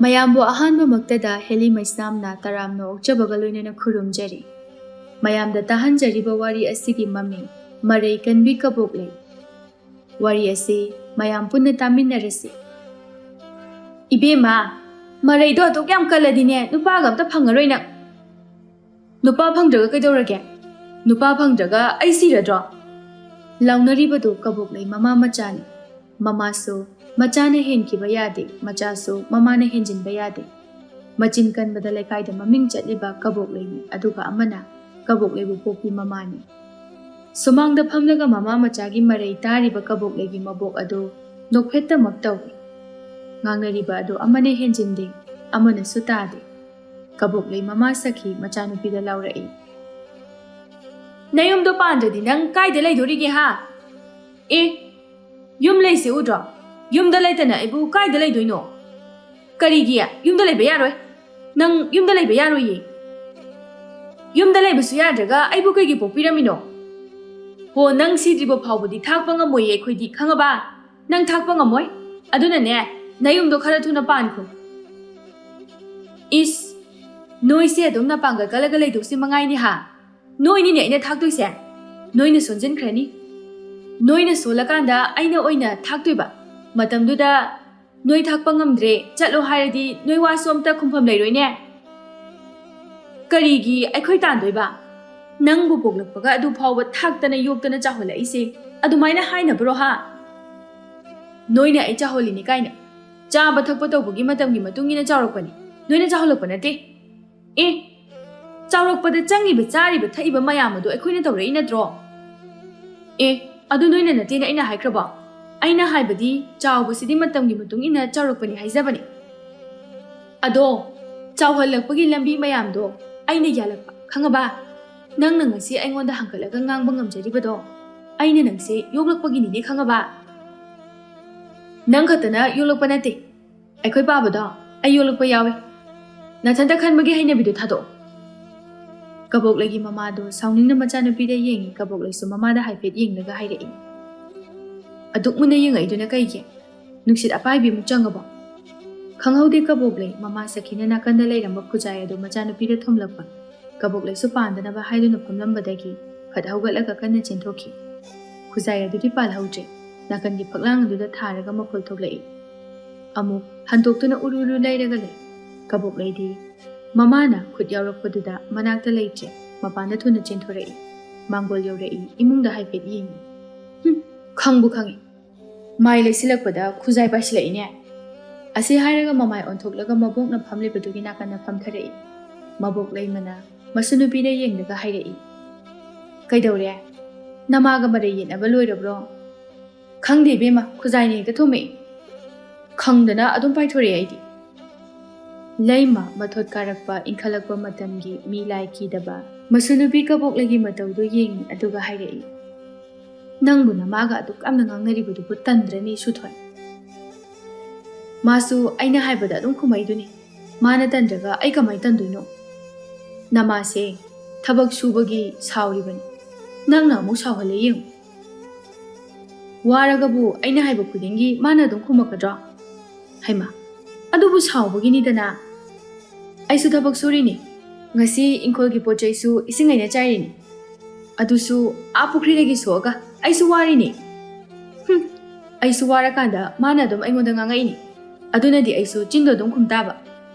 ꯃꯌꯥꯝꯕꯨ ꯑꯍꯥꯟꯕꯃꯛꯇꯗ ꯍꯦꯂꯤ ꯃꯩꯁꯅꯥꯝꯅ ꯇꯔꯥꯝꯅ ꯑꯣꯛꯆꯕꯒ ꯂꯣꯏꯅꯅ ꯈꯨꯔꯨꯝꯖꯔꯤ꯫ ꯃꯌꯥꯝꯗ ꯇꯥꯍꯟꯖꯔꯤꯕ ꯋꯥꯔꯤ ꯑꯁꯤꯒꯤ ꯃꯃꯤꯡ ꯃꯔꯩ ꯀꯟꯕꯤ ꯀꯕꯣꯛꯂꯩ꯫ ꯋꯥꯔꯤ ꯑꯁꯤ ꯃꯌꯥꯝ ꯄꯨꯟꯅ ꯇꯥꯃꯤꯟꯅꯔꯁꯤ꯫ ꯏꯕꯦꯝꯃ, ꯃꯔꯩꯗꯣ ꯑꯗꯨꯛ ꯌꯥꯝ ꯀꯜꯂꯗꯤꯅꯦ ꯅꯨꯄꯥꯒ ꯑꯝꯇ ꯐꯪꯉꯔꯣꯏ ꯅꯪ꯫ ꯅꯨꯄꯥ ꯐꯪꯗ꯭ꯔꯒ ꯀꯩꯗꯧꯔꯒꯦ? ꯅꯨꯄा ꯐꯪꯗ꯭ꯔꯒ ꯑꯩ ꯁꯤꯔꯗ꯭ꯔꯣ? ꯂꯥꯎꯅꯔꯤꯕꯗꯨ ꯀꯕꯣꯛꯂꯩ ꯃꯃꯥ ꯃꯆꯥꯅꯤ꯫ ꯃꯃꯥꯁꯨ ꯃꯆꯥꯅ ꯍꯦꯟꯈꯤꯕ ꯌꯥꯗꯦ, ꯃꯆꯥꯁꯨ ꯃꯃꯥꯅ ꯍꯦꯟꯖꯤꯟꯕ ꯌꯥꯗꯦ꯫ ꯃꯆꯤꯟ ꯀꯟꯕꯗ ꯂꯩꯀꯥꯏꯗ ꯃꯃꯤꯡ ꯆꯠꯂꯤꯕ ꯀꯕꯣꯛꯂꯩꯅꯤ, ꯑꯗꯨꯒ ꯑꯃꯅ ꯀꯕꯣꯛꯂꯩꯕꯨ ꯄꯣꯛꯄꯤ ꯃꯃꯥꯅꯤ꯫ ꯁꯨꯃꯥꯡꯗ ꯐꯝꯂꯒ ꯃꯃꯥ ꯃꯆꯥꯒꯤ ꯃꯔꯩ ꯇꯥꯔꯤꯕ ꯀꯕꯣꯛꯂꯩꯒꯤ ꯃꯕꯣꯛ ꯑꯗꯨ ꯅꯣꯛꯐꯦꯠꯇꯃꯛ ꯇꯧꯏ꯫ ꯉꯥꯡꯅꯔꯤꯕ ꯑꯗꯨ ꯑꯃꯅ ꯍꯦꯟꯖꯤꯟꯗꯦ, ꯑꯃꯅꯁꯨ ꯇꯥꯗꯦ꯫ ꯀꯕꯣꯛꯂꯩ ꯃꯃꯥ ꯁꯈꯤ ꯃꯆꯥꯅꯨꯄꯤꯗ ꯂꯥꯎꯔꯛꯏ꯫ ꯅꯌꯨꯝꯗꯣ ꯄꯥꯟꯗ꯭ꯔꯗꯤ ꯅꯪ ꯀꯥꯏꯗ ꯂꯩꯗꯣꯔꯤꯒꯦ ꯍꯥ? ꯌꯨꯝ ꯂꯩꯁꯦ ꯎꯗ꯭ꯔꯣ? ꯌꯨꯝꯗ ꯂꯩꯇꯅ ꯑꯩꯕꯨ ꯀꯥꯏꯗ ꯂꯩꯗꯣꯏꯅꯣ? ꯀꯔꯤꯒꯤ ꯌꯨꯝꯗ ꯂꯩꯕ ꯌꯥꯔꯣꯏ? ꯅꯪ ꯌꯨꯝꯗ ꯂꯩꯕ ꯌꯥꯔꯣꯏꯌꯦ꯫ ꯌꯨꯝꯗ ꯂꯩꯕꯁꯨ ꯌꯥꯗ꯭ꯔꯒ ꯑꯩꯕꯨ ꯀꯩꯒꯤ ꯄꯣꯛꯄꯤꯔꯝꯃꯤꯅꯣ? ꯍꯣ, ꯅꯪ ꯁꯤꯗ꯭ꯔꯤꯕ ꯐꯥꯎꯕꯗꯤ ꯊꯥꯛꯄ ꯉꯝꯃꯣꯏꯌꯦ ꯑꯩꯈꯣꯏꯗꯤ, ꯈꯪꯉꯕ? ꯅꯪ ꯊꯥꯛꯄ ꯉꯝꯃꯣꯏ, ꯑꯗꯨꯅꯅꯦ ꯅꯌꯨꯝꯗꯣ ꯈꯔ ꯊꯨꯅ ꯄꯥꯟꯈꯣ꯫ ꯏꯁ, ꯅꯣꯏꯁꯦ ꯑꯗꯨꯝ ꯅꯄꯥꯡꯒꯜ ꯀꯜꯂꯒ ꯂꯩꯗꯧꯁꯤ ꯃꯉꯥꯏꯅꯤ ꯍꯥ? ꯅꯣꯏꯅꯤꯅꯦ ꯑꯩꯅ ꯊꯥꯛꯇꯣꯏꯁꯦ꯫ ꯅꯣꯏꯅ ꯁꯣꯟꯖꯤꯟꯈ꯭ꯔꯅꯤ꯫ ꯅꯣꯏꯅ ꯁꯣꯜꯂꯀꯥꯟꯗ ꯑꯩꯅ ꯑꯣꯏꯅ ꯊꯥꯛꯇꯣꯏꯕ꯫ ꯃꯇꯝꯗꯨꯗ ꯅꯣꯏ ꯊꯥꯛꯄ ꯉꯝꯗ꯭ꯔꯦ ꯆꯠꯂꯣ ꯍꯥꯏꯔꯗꯤ ꯅꯣꯏ ꯋꯥꯁꯨ ꯑꯝꯇ ꯈꯨꯝꯐꯝ ꯂꯩꯔꯣꯏꯅꯦ꯫ ꯀꯔꯤꯒꯤ ꯑꯩꯈꯣꯏ ꯇꯥꯟꯗꯣꯏꯕ? ꯅꯪꯕꯨ ꯄꯣꯛꯂꯛꯄꯒ ꯑꯗꯨ ꯐꯥꯎꯕ ꯊꯥꯛꯇꯅ ꯌꯣꯛꯇꯅ ꯆꯥꯎꯍꯜꯂꯛꯏꯁꯦ ꯑꯗꯨꯃꯥꯏꯅ ꯍꯥꯏꯅꯕ꯭ꯔꯣ ꯍꯥ? ꯅꯣꯏꯅ ꯑꯩ ꯆꯥꯎꯍꯜꯂꯤꯅꯤ ꯀꯥꯏꯅ꯫ ꯆꯥꯕ ꯊꯛꯄ ꯇꯧꯕꯒꯤ ꯃꯇꯝꯒꯤ ꯃꯇꯨꯡ ꯏꯟꯅ ꯆꯥꯎꯔꯛꯄꯅꯤ, ꯅꯣꯏꯅ ꯆꯥꯎꯍꯜꯂꯛꯄ ꯅꯠꯇꯦ꯫ ꯆꯥꯎꯔꯛꯄꯗ ꯆꯪꯉꯤꯕ ꯆꯥꯔꯤꯕ ꯊꯛꯏꯕ ꯃꯌꯥꯝ ꯑꯗꯨ ꯑꯩꯈꯣꯏꯅ ꯇꯧꯔꯛꯏ ꯅꯠꯇ꯭ꯔꯣ? ꯑꯗꯨ ꯅꯣꯏꯅ ꯅꯠꯇꯦꯅ ꯑꯩꯅ ꯍꯥꯏꯈ꯭ꯔꯕꯣ? ꯑꯩꯅ ꯍꯥꯏꯕꯗꯤ ꯆꯥꯎꯕꯁꯤꯗꯤ ꯃꯇꯝꯒꯤ ꯃꯇꯨꯡ ꯏꯟꯅ ꯆꯥꯎꯔꯛꯄꯅꯤ ꯍꯥꯏꯖꯕꯅꯤ꯫ ꯑꯗꯣ ꯆꯥꯎꯍꯜꯂꯛꯄꯒꯤ ꯂꯝꯕꯤ ꯃꯌꯥꯝꯗꯣ ꯑꯩꯅ ꯌꯥꯜꯂꯛꯄ, ꯈꯪꯉꯕ? ꯅꯪꯅ ꯉꯁꯤ ꯑꯩꯉꯣꯟꯗ ꯍꯪꯒꯠꯂꯒ ꯉꯥꯡꯕ ꯉꯝꯖꯔꯤꯕꯗꯣ ꯑꯩꯅ ꯅꯪꯁꯦ ꯌꯣꯛꯂꯛꯄꯒꯤꯅꯤꯅꯦ, ꯈꯪꯉꯕ? ꯅꯪ ꯈꯛꯇꯅ ꯌꯣꯛꯂꯛꯄ ꯅꯠꯇꯦ, ꯑꯩꯈꯣꯏ ꯄꯥꯕꯗꯣ ꯑꯩ ꯌꯣꯛꯂꯛꯄ ꯌꯥꯎꯏ꯫ ꯅꯊꯟꯇ ꯈꯟꯕꯒꯤ ꯍꯩꯅꯕꯤꯗꯣ ꯊꯥꯗꯣꯛꯑꯣ꯫ ꯀꯕꯣꯛꯂꯩꯒꯤ ꯃꯃꯥꯗꯣ ꯁꯥꯎꯅꯤꯡꯅ ꯃꯆꯥꯅꯨꯄꯤꯗ ꯌꯦꯡꯉꯤ꯫ ꯀꯕꯣꯛꯂꯩꯁꯨ ꯃꯃꯥꯗ ꯍꯥꯏꯐꯦꯠ ꯌꯦꯡꯂꯒ ꯍꯥꯏꯔꯛꯏ꯫ ꯑꯗꯨꯛ ꯃꯨꯟꯅ ꯌꯦꯡꯉꯛꯏꯗꯨꯅ ꯀꯩꯒꯤ? ꯅꯨꯡꯁꯤꯠ ꯑꯄꯥꯏꯕꯤꯃꯨꯛ ꯆꯪꯉꯕꯣ? ꯈꯪꯍꯧꯗꯦ ꯀꯕꯣꯛꯂꯩ ꯃꯃꯥ ꯁꯈꯤꯅ ꯅꯥꯀꯟꯗ ꯂꯩꯔꯝꯕ ꯈꯨꯖꯥꯏ ꯑꯗꯨ ꯃꯆꯥꯅꯨꯄꯤꯗ ꯊꯣꯝꯂꯛꯄ꯫ ꯀꯕꯣꯛꯂꯩꯁꯨ ꯄꯥꯟꯗꯅꯕ ꯍꯥꯏꯗꯨꯅ ꯐꯝꯂꯝꯕꯗꯒꯤ ꯐꯠ ꯍꯧꯒꯠꯂꯒ ꯀꯟꯅ ꯆꯦꯟꯊꯣꯛꯈꯤ꯫ ꯈꯨꯖꯥꯏ ꯑꯗꯨꯗꯤ ꯄꯥꯜꯍꯧꯗ꯭ꯔꯦ, ꯅꯥꯀꯟꯒꯤ ꯐꯛꯂꯥꯡ ꯑꯗꯨꯗ ꯊꯥꯔꯒ ꯃꯈꯣꯜ ꯊꯣꯛꯂꯛꯏ꯫ ꯑꯃꯨꯛ ꯍꯟꯇꯣꯛꯇꯨꯅ ꯎꯔꯨ ꯎꯔꯨ ꯂꯩꯔꯒ ꯂꯩ꯫ ꯀꯕꯣꯛꯂꯩꯗꯤ ꯃꯃꯥꯅ ꯈꯨꯠ ꯌꯥꯎꯔꯛꯄꯗꯨꯗ ꯃꯅꯥꯛꯇ ꯂꯩꯇ꯭ꯔꯦ, ꯃꯄꯥꯟꯗ ꯊꯨꯅ ꯆꯦꯟꯊꯣꯔꯛꯏ꯫ ꯃꯥꯡꯒꯣꯜ ꯌꯧꯔꯛꯏ, ꯏꯃꯨꯡꯗ ꯍꯥꯏꯐꯦꯠ ꯌꯦꯡꯉꯤ꯫ ꯈꯪꯕꯨ ꯈꯪꯉꯤ, ꯃꯥꯏ ꯂꯩꯁꯤꯜꯂꯛꯄꯗ ꯈꯨꯖꯥꯏ ꯄꯥꯏꯁꯤꯜꯂꯛꯏꯅꯦ꯫ ꯑꯁꯤ ꯍꯥꯏꯔꯒ ꯃꯃꯥꯏ ꯑꯣꯟꯊꯣꯛꯂꯒ ꯃꯕꯣꯛꯅ ꯐꯝꯂꯤꯕꯗꯨꯒꯤ ꯅꯥꯀꯟꯗ ꯐꯝꯊꯔꯛꯏ꯫ ꯃꯕꯣꯛ ꯂꯩꯃꯅ ꯃꯁꯨꯅꯨꯄꯤꯗ ꯌꯦꯡꯂꯒ ꯍꯥꯏꯔꯛꯏ꯫ ꯀꯩꯗꯧꯔꯦ? ꯅꯃꯥꯒ ꯃꯔꯩ ꯌꯦꯠꯅꯕ ꯂꯣꯏꯔꯕ꯭ꯔꯣ? ꯈꯪꯗꯦ ꯏꯕꯦꯝꯃ, ꯈꯨꯖꯥꯏꯅ ꯍꯦꯛꯇ ꯊꯣꯝꯃꯛꯏ꯫ ꯈꯪꯗꯅ ꯑꯗꯨꯝ ꯄꯥꯏꯊꯣꯔꯛꯑꯦ ꯑꯩꯗꯤ꯫ ꯂꯩꯃ ꯃꯊꯣꯠ ꯀꯥꯔꯛꯄ ꯏꯟꯈꯠꯂꯛꯄ ꯃꯇꯝꯒꯤ ꯃꯤ ꯂꯥꯏ ꯀꯤꯗꯕ ꯃꯁꯨꯅꯨꯄꯤ ꯀꯕꯣꯛꯂꯩꯒꯤ ꯃꯇꯧꯗꯨ ꯌꯦꯡꯉꯤ, ꯑꯗꯨꯒ ꯍꯥꯏꯔꯛꯏ꯫ ꯅꯪꯕꯨ ꯅꯃꯥꯒ ꯑꯗꯨꯛ ꯌꯥꯝꯅ ꯉꯥꯡꯅꯔꯤꯕꯗꯨꯕꯨ ꯇꯟꯗ꯭ꯔꯅꯤ ꯁꯨꯊꯣꯏ? ꯃꯥꯁꯨ ꯑꯩꯅ ꯍꯥꯏꯕꯗ ꯑꯗꯨꯝ ꯈꯨꯝꯃꯛꯏꯗꯨꯅꯤ꯫ ꯃꯥꯅ ꯇꯟꯗ꯭ꯔꯒ ꯑꯩ ꯀꯃꯥꯏꯅ ꯇꯟꯗꯣꯏꯅꯣ? ꯅꯃꯥꯁꯦ ꯊꯕꯛ ꯁꯨꯕꯒꯤ ꯁꯥꯎꯔꯤꯕꯅꯤ, ꯅꯪꯅ ꯑꯃꯨꯛ ꯁꯥꯎꯍꯜꯂꯦ ꯌꯦꯡꯉꯨ꯫ ꯋꯥꯔꯒꯕꯨ ꯑꯩꯅ ꯍꯥꯏꯕ ꯈꯨꯗꯤꯡꯒꯤ ꯃꯥꯅ ꯑꯗꯨꯝ ꯈꯨꯝꯃꯛꯀꯗ꯭ꯔꯣ? ꯍꯩꯃꯥ, ꯑꯗꯨꯕꯨ ꯁꯥꯎꯕꯒꯤꯅꯤꯗꯅ꯫ ꯑꯩꯁꯨ ꯊꯕꯛ ꯁꯨꯔꯤꯅꯤ, ꯉꯁꯤ ꯏꯪꯈꯣꯜꯒꯤ ꯄꯣꯠ ꯆꯩꯁꯨ ꯏꯁꯤꯡ ꯑꯩꯅ ꯆꯥꯏꯔꯤꯅꯤ, ꯑꯗꯨꯁꯨ ꯄꯨꯈ꯭ꯔꯤꯗꯒꯤ ꯁꯣꯛꯑꯒ ꯑꯩꯁꯨ ꯋꯥꯔꯤꯅꯤ꯫ ꯑꯩꯁꯨ ꯋꯥꯔꯀꯥꯟꯗ ꯃꯥꯅ ꯑꯗꯨꯝ ꯑꯩꯉꯣꯟꯗ ꯉꯥꯡꯉꯛꯏꯅꯤ, ꯑꯗꯨꯅꯗꯤ ꯑꯩꯁꯨ ꯆꯤꯟꯗꯣ ꯑꯗꯨꯝ ꯈꯨꯝꯇꯥꯕ꯫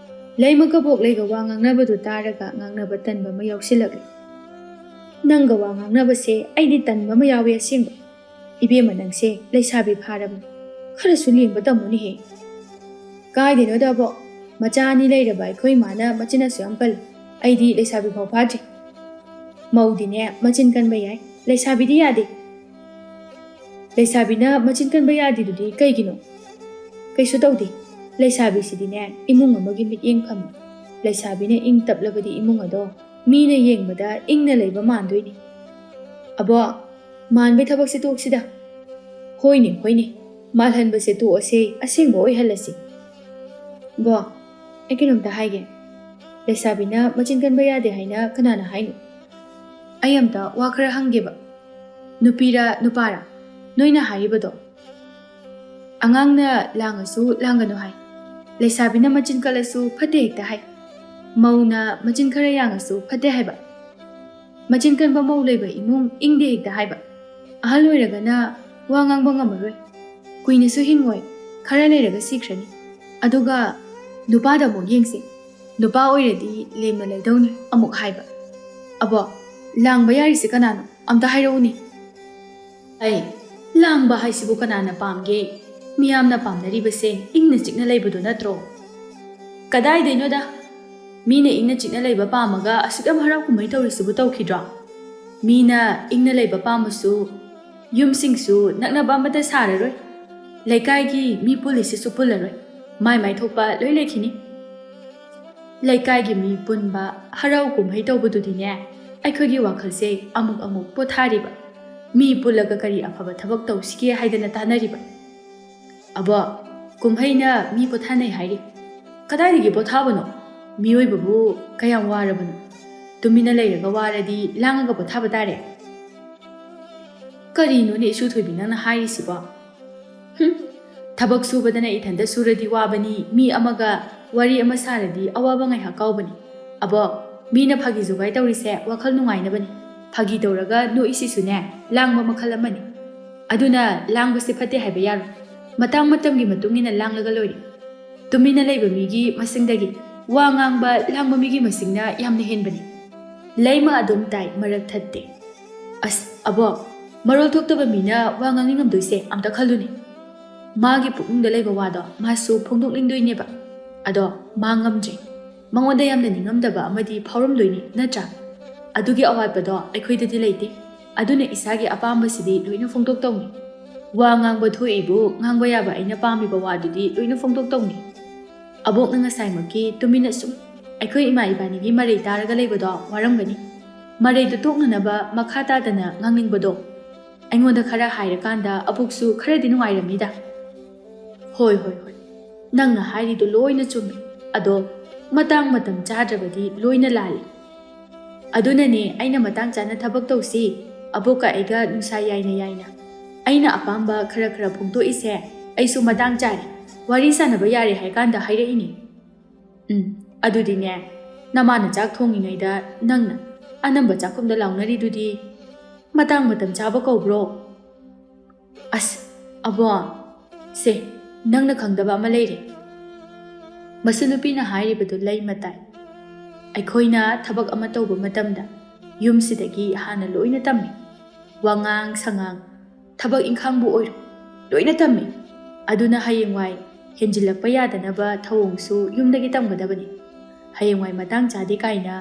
ꯂꯩꯃ ꯀꯕꯣꯛꯂꯩꯒ ꯋꯥ ꯉꯥꯡꯅꯕꯗꯨ ꯇꯥꯔꯒ ꯉꯥꯡꯅꯕ ꯇꯟꯕ ꯑꯃ ꯌꯥꯎꯁꯤꯜꯂꯛꯂꯤ꯫ ꯅꯪꯒ ꯋꯥ ꯉꯥꯡꯅꯕꯁꯦ ꯑꯩꯗꯤ ꯇꯟꯕ ꯑꯃ ꯌꯥꯎꯏ ꯑꯁꯦꯡꯕ꯫ ꯏꯕꯦꯝꯃ, ꯅꯪꯁꯦ ꯂꯩꯁꯥꯕꯤ ꯐꯥꯔꯕꯅꯤ, ꯈꯔꯁꯨ ꯂꯦꯡꯕ ꯇꯝꯃꯨꯅꯦꯍꯦ꯫ ꯀꯥꯏꯗꯩꯅꯣꯗ ꯑꯕꯣ, ꯃꯆꯥ ꯑꯅꯤ ꯂꯩꯔꯕ ꯑꯩꯈꯣꯏ ꯏꯃꯥꯅ ꯃꯆꯤꯟ ꯑꯁꯨ ꯌꯥꯝ ꯀꯜꯂꯤ, ꯑꯩꯗꯤ ꯂꯩꯁꯥꯕꯤ ꯐꯥꯎ ꯐꯥꯗ꯭ꯔꯤ꯫ ꯃꯧꯗꯤꯅꯦ ꯃꯆꯤꯟ ꯀꯟꯕ ꯌꯥꯏ, ꯂꯩꯁꯥꯕꯤꯗꯤ ꯌꯥꯗꯦ꯫ ꯂꯩꯁꯥꯕꯤꯅ ꯃꯆꯤन कन्बा यादीदुदी कईगिनो? कईसु तौदे, लैसाबीसिदीने इमुंग अमगी मिटयेंग फमी। लैसाबीने इंग तपलबदी इमुंग अदो मीना येंगबदा इंगना लैबा मानदोइनी। अबो मानबे थबकसे तोक्सिदा। होइने होइने, मालहनबसे तोअसे असेंगबा ओइहल्लसि। बो अई कइनोमता हाइगे, लैसाबीना मचिन कन्बा यादे हाइना कनाना हाइनो? अई अमता वा खरा हंगेबा, नुपीरा नुपारा नोइना हाइबदो? अगांगना लांगसु लांगनो हाइ, ꯂꯩꯁꯥꯕꯤꯅ ꯃꯆꯤꯟ ꯀꯜꯂꯁꯨ ꯐꯠꯇꯦ ꯍꯦꯛꯇ ꯍꯥꯏ ꯃꯧꯅ ꯃꯆꯤꯟ ꯈꯔ ꯌꯥꯡꯉꯁꯨ ꯐꯠꯇꯦ ꯍꯥꯏꯕ ꯃꯆꯤꯟ ꯀꯟꯕ ꯃꯧ ꯂꯩꯕ ꯏꯃꯨꯡ ꯏꯪꯗꯦ ꯍꯦꯛꯇ ꯍꯥꯏꯕ ꯑꯍꯜ ꯑꯣꯏꯔꯒꯅ ꯋꯥ ꯉꯥꯡꯕ ꯉꯝꯃꯔꯣꯏ ꯀꯨꯏꯅꯁꯨ ꯍꯤꯡꯉꯣꯏ ꯈꯔ ꯂꯩꯔꯒ ꯁꯤꯈ꯭ꯔꯅꯤ ꯑꯗꯨꯒ ꯅꯨꯄꯥꯗ ꯑꯃꯨꯛ ꯌꯦꯡꯁꯤ ꯅꯨꯄꯥ ꯑꯣꯏꯔꯗꯤ ꯂꯦꯝꯅ ꯂꯩꯗꯧꯅꯤ ꯑꯃꯨꯛ ꯍꯥꯏꯕ ꯑꯕꯣ ꯂꯥꯡꯕ ꯌꯥꯔꯤꯁꯤ ꯀꯅꯥꯅꯣ ꯑꯝꯇ ꯍꯥꯏꯔꯛꯎꯅꯤ ꯑꯩ ꯂꯥꯡꯕ ꯍꯥꯏꯁꯤꯕꯨ ꯀꯅꯥꯅ ꯄꯥꯝꯒꯦ ꯃꯤꯌꯥꯝꯅ ꯄꯥꯝꯅꯔꯤꯕꯁꯦ ꯏꯪꯅ ꯆꯤꯛꯅ ꯂꯩꯕꯗꯨ ꯅꯠꯇ꯭ꯔꯣ ꯀꯗꯥꯏꯗꯩꯅꯣꯗ ꯃꯤꯅ ꯏꯪꯅ ꯆꯤꯛꯅ ꯂꯩꯕ ꯄꯥꯝꯃꯒ ꯑꯁꯨꯛ ꯌꯥꯝ ꯍꯔꯥꯎ ꯀꯨꯝꯍꯩ ꯇꯧꯔꯤꯁꯤꯕꯨ ꯇꯧꯈꯤꯗ꯭ꯔꯣ ꯃꯤꯅ ꯏꯪꯅ ꯂꯩꯕ ꯄꯥꯝꯃꯁꯨ ꯌꯨꯝꯁꯤꯡꯁꯨ ꯅꯛꯅꯕ ꯑꯃꯠꯇ ꯁꯥꯔꯔꯣꯏ ꯂꯩꯀꯥꯏꯒꯤ ꯃꯤ ꯄꯨꯜꯂꯤꯁꯤꯁꯨ ꯄꯨꯜꯂꯔꯣꯏ ꯃꯥꯏ ꯃꯥꯏ ꯊꯣꯛꯄ ꯂꯣꯏ ꯂꯩꯈꯤꯅꯤ ꯂꯩꯀꯥꯏꯒꯤ ꯃꯤ ꯄꯨꯟꯕ ꯍꯔꯥꯎ ꯀꯨꯝꯍꯩ ꯇꯧꯕꯗꯨꯗꯤꯅꯦ ꯑꯩꯈꯣꯏꯒꯤ ꯋꯥꯈꯜꯁꯦ ꯑꯃꯨꯛ ꯑꯃꯨꯛ ꯄꯣꯊꯥꯔꯤꯕ ꯃꯤ ꯄꯨꯜꯂꯒ ꯀꯔꯤ ꯑꯐꯕ ꯊꯕꯛ ꯇꯧꯁꯤꯒꯦ ꯍꯥꯏꯗꯅ ꯇꯥꯟꯅꯔꯤꯕ ꯑꯕꯣ ꯀꯨꯝꯍꯩꯅ ꯃꯤ ꯄꯣꯊꯥꯅꯩ ꯍꯥꯏꯔꯤ ꯀꯗꯥꯏꯗꯒꯤ ꯄꯣꯊꯥꯕꯅꯣ ꯃꯤꯑꯣꯏꯕꯕꯨ ꯀꯌꯥꯝ ꯋꯥꯔꯕꯅꯣ ꯇꯨꯃꯤꯟꯅ ꯂꯩꯔꯒ ꯋꯥꯔꯗꯤ ꯂꯥꯡꯉꯒ ꯄꯣꯊꯥꯕ ꯇꯥꯔꯦ ꯀꯔꯤꯅꯣꯅꯦ ꯏꯁꯨꯊꯣꯏꯕꯤ ꯅꯪꯅ ꯍꯥꯏꯔꯤꯁꯤꯕꯣ ꯊꯕꯛ ꯁꯨꯕꯗꯅ ꯏꯊꯟꯇ ꯁꯨꯔꯗꯤ ꯋꯥꯕꯅꯤ ꯃꯤ ꯑꯃꯒ ꯋꯥꯔꯤ ꯑꯃ ꯁꯥꯔꯗꯤ ꯑꯋꯥꯕ ꯉꯥꯏꯍꯥꯛ ꯀꯥꯎꯕꯅꯤ ꯑꯕꯣ ꯃꯤꯅ ꯐꯥꯒꯤ ꯖꯨꯒꯥꯏ ꯇꯧꯔꯤꯁꯦ ꯋꯥꯈꯜ ꯅꯨꯡꯉꯥꯏꯅꯕꯅꯤ ꯐꯥꯒꯤ ꯇꯧꯔꯒ ꯅꯣꯛꯏꯁꯤꯁꯨꯅꯦ ꯂꯥꯡꯕ ꯃꯈꯜ ꯑꯃꯅꯤ ꯑꯗꯨꯅ ꯂꯥꯡꯕꯁꯦ ꯐꯠꯇꯦ ꯍꯥꯏꯕ ꯌꯥꯔꯣꯏ ꯃꯇꯥꯡ ꯃꯇꯝꯒꯤ ꯃꯇꯨꯡ ꯏꯟꯅ ꯂꯥꯡꯂꯒ ꯂꯣꯏꯔꯦ ꯇꯨꯃꯤꯟꯅ ꯂꯩꯕ ꯃꯤꯒꯤ ꯃꯁꯤꯡꯗꯒꯤ ꯋꯥ ꯉꯥꯡꯕ ꯂꯥꯡꯕ ꯃꯤꯒꯤ ꯃꯁꯤꯡꯅ ꯌꯥꯝꯅ ꯍꯦꯟꯕꯅꯤ ꯂꯩꯃ ꯑꯗꯨꯝ ꯇꯥꯏ ꯃꯔꯛ ꯊꯠꯇꯦ ꯑꯁ ꯑꯕꯣ ꯃꯔꯣꯜ ꯊꯣꯛꯇꯕ ꯃꯤꯅ ꯋꯥ ꯉꯥꯡꯅꯤꯡꯉꯝꯗꯣꯏꯁꯦ ꯑꯝꯇ ꯈꯜꯂꯨꯅꯦ ꯃꯥꯒꯤ ꯄꯨꯛꯅꯤꯡꯗ ꯂꯩꯕ ꯋꯥꯗꯣ ꯃꯥꯁꯨ ꯐꯣꯡꯗꯣꯛꯅꯤꯡꯗꯣꯏꯅꯦꯕ ꯑꯗꯣ ꯃꯥ ꯉꯝꯗ꯭ꯔꯦ ꯃꯉꯣꯟꯗ ꯌꯥꯝꯅ ꯅꯤꯡꯉꯝꯗꯕ ꯑꯃꯗꯤ ꯐꯥꯎꯔꯝꯗꯣꯏꯅꯤ ꯅꯠꯇ꯭ꯔꯥ ꯑꯗꯨꯒꯤ ꯑꯋꯥꯠꯄꯗꯣ ꯑꯩꯈꯣꯏꯗꯗꯤ ꯂꯩꯇꯦ ꯑꯗꯨꯅ ꯏꯁꯥꯒꯤ ꯑꯄꯥꯝꯕꯁꯤꯗꯤ ꯂꯣꯏꯅ ꯐꯣꯡꯗꯣꯛꯇꯧꯅꯤ ꯋꯥ ꯉꯥꯡꯕ ꯊꯣꯛꯏꯕꯨ ꯉꯥꯡꯕ ꯌꯥꯕ ꯑꯩꯅ ꯄꯥꯝꯃꯤꯕ ꯋꯥꯗꯨꯗꯤ ꯂꯣꯏꯅ ꯐꯣꯡꯗꯣꯛꯇꯧꯅꯤ ꯑꯕꯣꯛꯅ ꯉꯁꯥꯏꯃꯛꯀꯤ ꯇꯨꯃꯤꯟꯅ ꯁꯨꯝ ꯑꯩꯈꯣꯏ ꯏꯃꯥ ꯏꯕꯥꯅꯤꯒꯤ ꯃꯔꯩ ꯇꯥꯔꯒ ꯂꯩꯕꯗꯣ ꯋꯥꯔꯝꯒꯅꯤ ꯃꯔꯩꯗꯨ ꯇꯣꯛꯅꯅꯕ ꯃꯈꯥ ꯇꯥꯗꯅ ꯉꯥꯡꯅꯤꯡꯕꯗꯣ ꯑꯩꯉꯣꯟꯗ ꯈꯔ ꯍꯥꯏꯔꯀꯥꯟꯗ ꯑꯕꯣꯛꯁꯨ ꯈꯔꯗꯤ ꯅꯨꯡꯉꯥꯏꯔꯝꯅꯤꯗ ꯍꯣꯏ ꯅꯪꯅ ꯍꯥꯏꯔꯤꯗꯣ ꯂꯣꯏꯅ ꯆꯨꯝꯃꯤ ꯑꯗꯣ ꯃꯇꯥꯡ ꯃꯇꯝ ꯆꯥꯗ꯭ꯔꯕꯗꯤ ꯂꯣꯏꯅ ꯂꯥꯜꯂꯤ ꯑꯗꯨꯅꯅꯦ ꯑꯩꯅ ꯃꯇꯥꯡ ꯆꯥꯅ ꯊꯕꯛ ꯇꯧꯁꯤ ꯑꯕꯣꯛꯀ ꯑꯩꯒ ꯅꯨꯡꯁꯥ ꯌꯥꯏꯅ ꯑꯩꯅ ꯑꯄꯥꯝꯕꯈꯔ ꯐꯣꯡꯗꯣꯛꯏꯁꯦ ꯑꯩꯁꯨ ꯃꯇꯥꯡ ꯆꯥꯔꯦ ꯋꯥꯔꯤ ꯁꯥꯟꯅꯕ ꯌꯥꯔꯦ ꯍꯥꯏꯀꯥꯟꯗ ꯍꯥꯏꯔꯛꯏꯅꯤ ꯑꯗꯨꯗꯤꯅꯦ ꯅꯃꯥꯅ ꯆꯥꯛ ꯊꯣꯡꯉꯤꯉꯩꯗ ꯅꯪꯅ ꯑꯅꯝꯕ ꯆꯥꯛꯈꯨꯝꯗ ꯂꯥꯎꯅꯔꯤꯗꯨꯗꯤ ꯃꯇꯥꯡ ꯃꯇꯝ ꯆꯥꯕ ꯀꯧꯕ꯭ꯔꯣ ꯑꯁ ꯑꯕꯣ ꯁꯦ ꯅꯪꯅ ꯈꯪꯗꯕ ꯑꯃ ꯂꯩꯔꯦ ꯃꯁꯨ ꯅꯨꯄꯤꯅ ꯍꯥꯏꯔꯤꯕꯗꯨ ꯂꯩꯃ ꯇꯥꯏ ꯑꯩꯈꯣꯏꯅ ꯊꯕꯛ ꯑꯃ ꯇꯧꯕ ꯃꯇꯝꯗ ꯌꯨꯝꯁꯤꯗꯒꯤ ꯍꯥꯟꯅ ꯂꯣꯏꯅ ꯇꯝꯃꯤ ꯋꯥꯉꯥꯡ ꯁꯉꯥꯡ ꯊꯕꯛ ꯏꯪꯈꯥꯡꯕꯨ ꯑꯣꯏꯔꯣ ꯂꯣꯏꯅ ꯇꯝꯃꯤ ꯑꯗꯨꯅ ꯍꯌꯦꯡꯋꯥꯏ ꯍꯦꯟꯖꯤꯜꯂꯛꯄ ꯌꯥꯗꯅꯕ ꯊꯧꯑꯣꯡꯁꯨ ꯌꯨꯝꯗꯒꯤ ꯇꯝꯒꯗꯕꯅꯤ ꯍꯌꯦꯡꯋꯥꯏ ꯃꯇꯥꯡ ꯆꯥꯗꯦ ꯀꯥꯏꯅ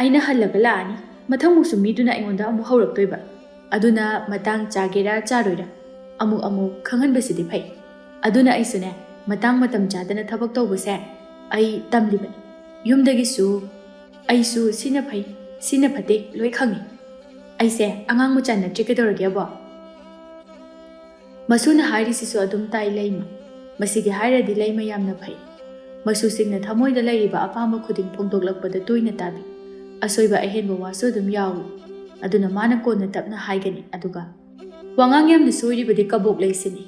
ꯑꯩꯅ ꯍꯜꯂꯒ ꯂꯥꯛꯑꯅꯤ ꯃꯊꯪꯃꯨꯛꯁꯨ ꯃꯤꯗꯨꯅ ꯑꯩꯉꯣꯟꯗ ꯑꯃꯨꯛ ꯍꯧꯔꯛꯇꯣꯏꯕ ꯑꯗꯨꯅ ꯃꯇꯥꯡ ꯆꯥꯒꯦꯔꯥ ꯆꯥꯔꯣꯏꯔꯥ ꯑꯃꯨꯛ ꯈꯪꯍꯟꯕꯁꯤꯗꯤ ꯐꯩ ꯑꯗꯨꯅ ꯑꯩꯁꯨꯅꯦ ꯃꯇꯥꯡ ꯃꯇꯝ ꯆꯥꯗꯅ ꯊꯕꯛ ꯇꯧꯕꯁꯦ ꯑꯩ ꯇꯝꯂꯤꯕꯅꯤ ꯌꯨꯝꯗꯒꯤꯁꯨ ꯑꯩꯁꯨ ꯁꯤꯅ ꯐꯩ ꯁꯤꯅ ꯐꯠꯇꯦ ꯂꯣꯏ ꯈꯪꯉꯤ ꯑꯩꯁꯦ ꯑꯉꯥꯡ ꯃꯆꯥ ꯅꯠꯇ꯭ꯔꯦ ꯀꯩꯗꯧꯔꯒꯦꯕꯣ ꯃꯁꯨꯅ ꯍꯥꯏꯔꯤꯁꯤꯁꯨ ꯑꯗꯨꯝ ꯇꯥꯏ ꯂꯩꯃ ꯃꯁꯤꯒꯤ ꯍꯥꯏꯔꯗꯤ ꯂꯩꯃ ꯌꯥꯝꯅ ꯐꯩ ꯃꯁꯨꯁꯤꯡꯅ ꯊꯃꯣꯏꯗ ꯂꯩꯔꯤꯕ ꯑꯄꯥꯝꯕ ꯈꯨꯗꯤꯡ ꯐꯣꯡꯗꯣꯛꯂꯛꯄꯗ ꯇꯣꯏꯅ ꯇꯥꯕꯤ ꯑꯁꯣꯏꯕ ꯑꯍꯦꯟꯕ ꯋꯥꯁꯨ ꯑꯗꯨꯝ ꯌꯥꯎꯏ ꯑꯗꯨꯅ ꯃꯥꯅ ꯀꯣꯟꯅ ꯇꯞꯅ ꯍꯥꯏꯒꯅꯤ ꯑꯗꯨꯒ ꯋꯥꯉꯥꯡ ꯌꯥꯝꯅ ꯁꯣꯏꯔꯤꯕꯗꯤ ꯀꯕꯣꯛ ꯂꯩꯁꯤꯅꯤ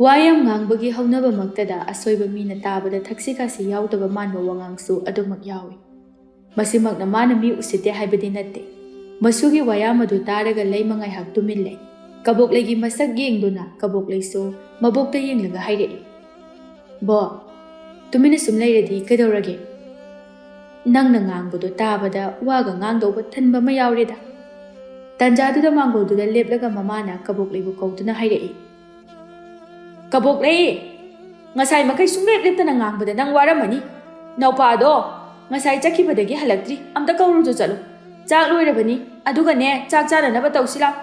ꯋꯥ ꯌꯥꯝ ꯉꯥꯡꯕꯒꯤ ꯍꯧꯅꯕꯃꯛꯇꯗ ꯑꯁꯣꯏꯕ ꯃꯤꯅ ꯇꯥꯕꯗ ꯊꯛꯁꯤ ꯈꯥꯁꯤ ꯌꯥꯎꯗꯕ ꯃꯥꯟꯕ ꯋꯥꯉꯥꯡꯁꯨ ꯑꯗꯨꯃꯛ ꯌꯥꯎꯏ ꯃꯁꯤꯃꯛꯅ ꯃꯥꯅ ꯃꯤ ꯎꯁꯤꯠꯇꯦ ꯍꯥꯏꯕꯗꯤ ꯅꯠꯇꯦ ꯃꯁꯨꯒꯤ ꯋꯥꯌꯥꯝ ꯑꯗꯨ ꯇꯥꯔꯒ ꯂꯩꯃ ꯉꯥꯏꯍꯥꯛ ꯇꯨꯃꯤꯟ ꯂꯩ ꯀꯕꯣꯛꯂꯩꯒꯤ ꯃꯁꯛ ꯌꯦꯡꯗꯨꯅ ꯀꯕꯣꯛꯂꯩꯁꯨ ꯃꯕꯣꯛꯇ ꯌꯦꯡꯂꯒ ꯍꯥꯏꯔꯛꯏ ꯕꯣ ꯇꯨꯃꯤꯟꯅ ꯁꯨꯝ ꯂꯩꯔꯗꯤ ꯀꯩꯗꯧꯔꯒꯦ ꯅꯪꯅ ꯉꯥꯡꯕꯗꯣ ꯇꯥꯕꯗ ꯋꯥꯒ ꯉꯥꯡꯗꯧꯕ ꯊꯟꯕ ꯑꯃ ꯌꯥꯎꯔꯦꯗ ꯇꯟꯖꯥꯗꯨꯗ ꯃꯥꯡꯒꯣꯜꯗꯨꯗ ꯂꯦꯞꯂꯒ ꯃꯃꯥꯅ ꯀꯕꯣꯛꯂꯩꯕꯨ ꯀꯧꯗꯨꯅ ꯍꯥꯏꯔꯛꯏ ꯀꯕꯣꯛꯂꯩ ꯉꯁꯥꯏ ꯃꯈꯩ ꯁꯨꯡꯂꯦꯞ ꯂꯦꯞꯇꯅ ꯉꯥꯡꯕꯗ ꯅꯪ ꯋꯥꯔꯝꯃꯅꯤ ꯅꯧꯄꯥꯗꯣ ꯉꯁꯥꯏ ꯆꯠꯈꯤꯕꯗꯒꯤ ꯍꯜꯂꯛꯇ꯭ꯔꯤ ꯑꯝꯇ ꯀꯧꯔꯨꯆꯣ ꯆꯠꯂꯨ ꯆꯥꯛ ꯂꯣꯏꯔꯕꯅꯤ ꯑꯗꯨꯒꯅꯦ ꯆꯥꯛ ꯆꯥꯅꯅꯕ ꯇꯧꯁꯤ ꯂꯥꯎ